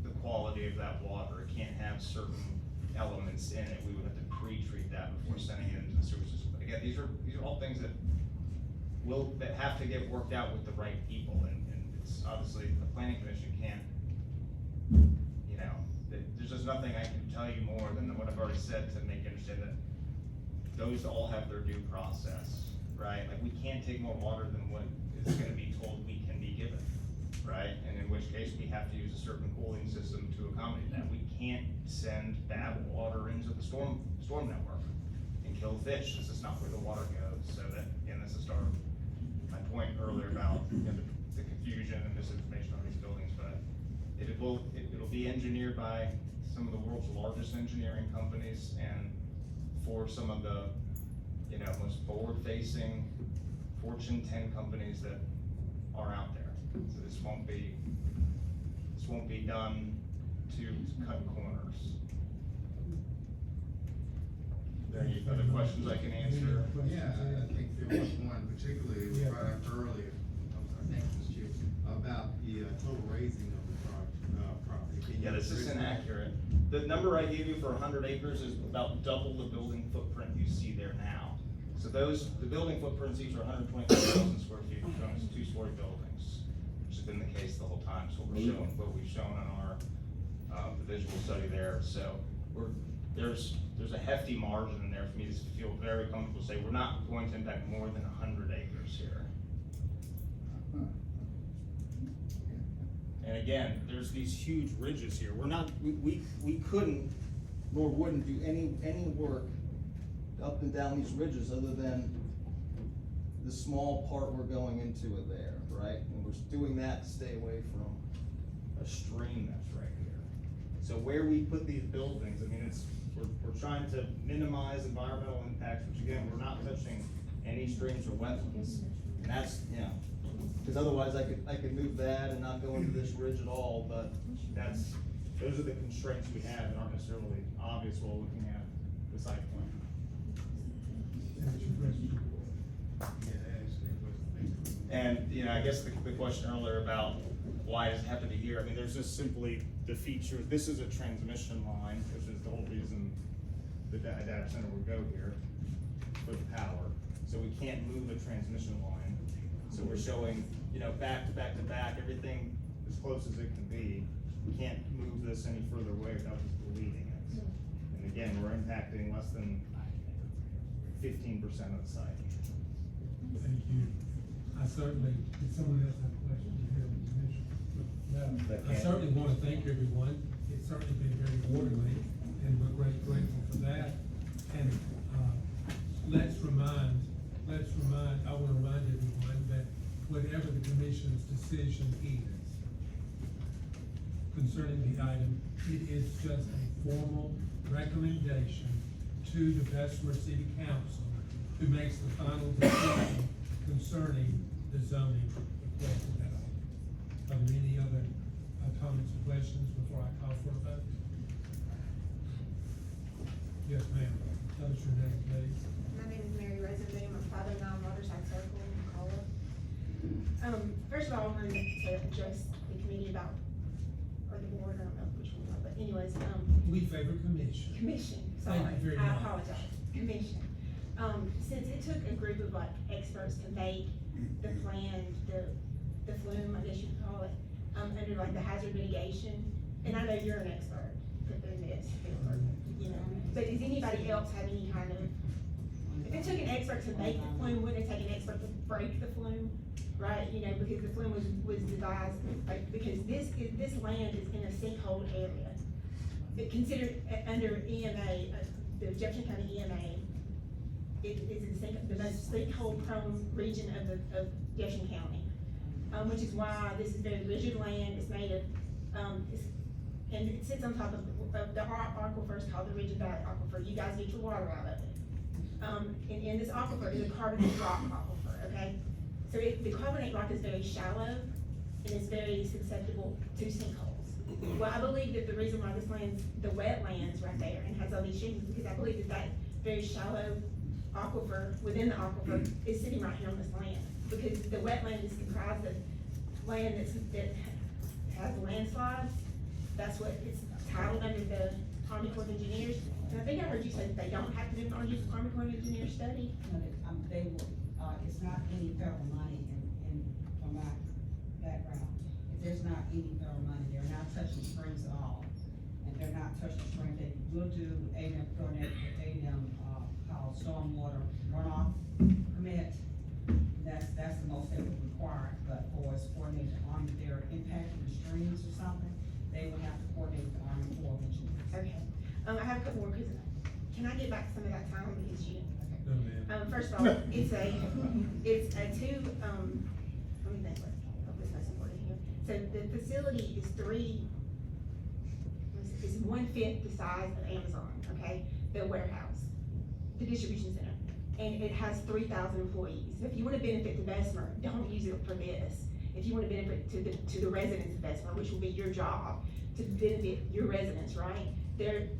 the quality of that water. It can't have certain elements in it. We would have to pre-treat that before sending it into the sewer system. But again, these are all things that have to get worked out with the right people, and it's obviously the planning commission can't, you know, there's just nothing I can tell you more than what I've already said to make you understand that those all have their due process, right? Like, we can't take more water than what is gonna be told we can be given, right? And in which case, we have to use a certain cooling system to accommodate that. We can't send bad water into the storm network and kill fish. This is not where the water goes. So that, again, this is my point earlier about, you know, the confusion and misinformation on these buildings, but it'll be engineered by some of the world's largest engineering companies, and for some of the, you know, most forward-facing Fortune 10 companies that are out there. So this won't be done to cut corners. Are there any other questions I can answer? Yeah, I think there was one particularly was brought up earlier, thank you, Mr. Chair, about the total raising of the property. Can you Yeah, this is address that? inaccurate. The number I gave you for 100 acres is about double the building footprint you see there now. So the building footprints, these are 125,000 square feet, showing us 2-story buildings, which has been the case the whole time. So what we've shown on our, the visual study there. So there's a hefty margin in there for me to feel very comfortable to say we're not going to impact more than 100 acres here. And again, there's these huge ridges here. We couldn't, nor wouldn't do any work up and down these ridges other than the small part we're going into it there, right? And we're doing that to stay away from a stream that's right here. So where we put these buildings, I mean, we're trying to minimize environmental impacts, which again, we're not touching any streams or wetlands. And that's, you know, because otherwise I could move that and not go into this ridge at all, but those are the constraints we have that aren't necessarily obvious while looking at the site plan. And, you know, I guess the question earlier about why does it have to be here? I mean, there's just simply the feature, this is a transmission line, which is the whole reason the data center would go here for the power. So we can't move a transmission line. So we're showing, you know, back to back to back, everything as close as it can be. We can't move this any further away without just deleting it. And again, we're impacting less than 15% of the site. Thank you. I certainly, did someone else have a question here with the commission? No, I certainly want to thank everyone. It's certainly been very orderly, and we're grateful for that. And, I want to remind everyone that whatever the commission's decision is concerning the item, it is just a formal recommendation to the Bessemer City Council, who makes the final decision concerning the zoning request of that item. Are there any other comments or questions before I call for a vote? Yes, ma'am. Tell us your name, please. My name is Mary Rosenbaum, I'm 509 Waterside Circle in McCullough. First of all, I wanted to address the committee about, or the board, I don't know which one, but anyways, We favor commission. commission, Thank sorry, you very I much. apologize, commission. Since it took a group of like experts to make the plan, the flume, I guess you could call it, under like the hazard mitigation, and I know you're an expert in this, you know, but does anybody else have any kind of, if it took an expert to make the flume, wouldn't it take an expert to break the flume? Right, you know, because the flume was devised, like, because this land is in a sinkhole area. It considered under EMA, the Jefferson County EMA, it is the most sinkhole prone region of Jefferson County. Which is why this is very rigid land, it's made of, and it sits on top of the aquifer, it's called the Rigid Valley Aquifer, you guys get your water out of it. And in this aquifer is a carbonate rock aquifer, okay? So the carbonate rock is very shallow, and it's very susceptible to sinkholes. Well, I believe that the reason why this land's the wetlands right there and has all these streams is because I believe that very shallow aquifer, within the aquifer, is sitting right here on this land. Because the wetland is comprised of land that has landslides, that's what it's titled under the Army Corps of Engineers. And I think I heard you say that they don't have to do an Army Corps of Engineers study. No, they will, it's not any federal money from my background. If there's not any federal money, they're not touching springs at all. And they're not touching springs, they will do A&M coordinate with A&M, called stormwater runoff permit. That's the most they would require, but for us coordinating on if they're impacting the streams or something, they would have to coordinate with the Army Corps of Engineers. Okay, I have a couple more, cause can I get back some of that time because you, No, ma'am. first of all, it's a two, let me think, hope it's not important here. So the facility is is 1/5 the size of Amazon, okay? The warehouse, the distribution center. And it has 3,000 employees. So if you wanna benefit to Bessemer, don't use it for this. If you wanna benefit to the residents of Bessemer, which will be your job, to benefit your residents, right?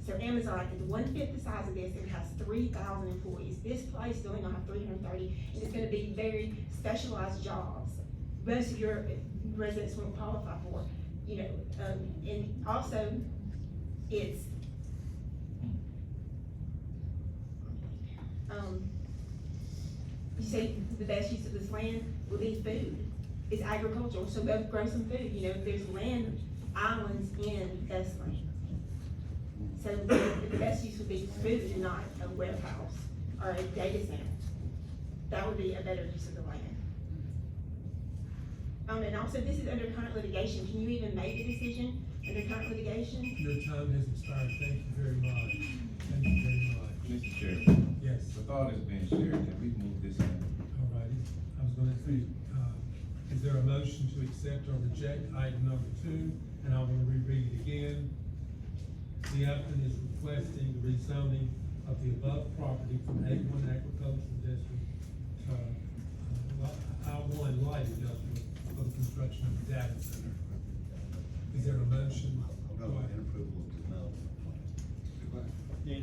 So Amazon is 1/5 the size of this and has 3,000 employees. This place is only gonna have 330, and it's gonna be very specialized jobs. Most of your residents won't qualify for, you know, and also, it's, you say the best use of this land will be food. It's agricultural, so go grow some food, you know, there's land islands in Bessemer. So the best use would be food and not a warehouse or a data center. That would be a better use of the land. And also, this is under current litigation. Can you even make a decision under current litigation? Your time has expired, thank you very much. Thank you very much. Mr. Chairman. Yes. With all this being shared, can we move this in? All righty, I was gonna say, is there a motion to accept or reject item number 2? And I want to reread it again. The applicant is requesting the rezoning of the above property from A1 agricultural district to I1 light industrial for the construction of a data center. Is there a motion? No, and approval of development plan. You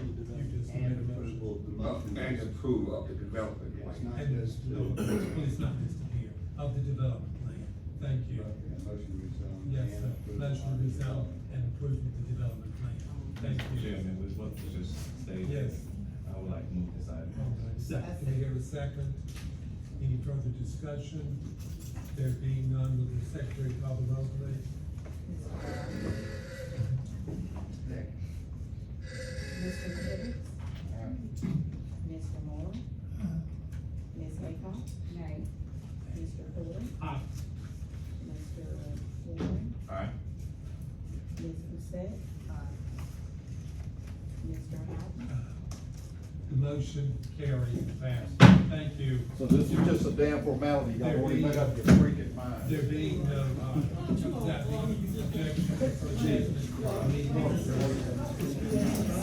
just made a motion. And approval of the development It's plan. not And, just, no, please not listed here, of the development plan. Thank you. motion rezone. Yes, and sir. approval Motion of to rezone development. and approval of the development plan. Thank Mr. you. Chairman, with what was just stated. Yes. I would like to move this item. Second, can we hear a second? Any further discussion? There being none, will the secretary call the roll, please? Mr. Tibbetts? Mr. Moore? Ms. Maycock? Nay. Mr. Ford? Aye. Mr. Warren? Aye. Ms. Doucette? Mr. Houghton? The motion carried, passed. Thank you. So this is just a damn formality, y'all There already being- made up your freaking mind. There being no, that being objection for adjournment, meeting is adjourned.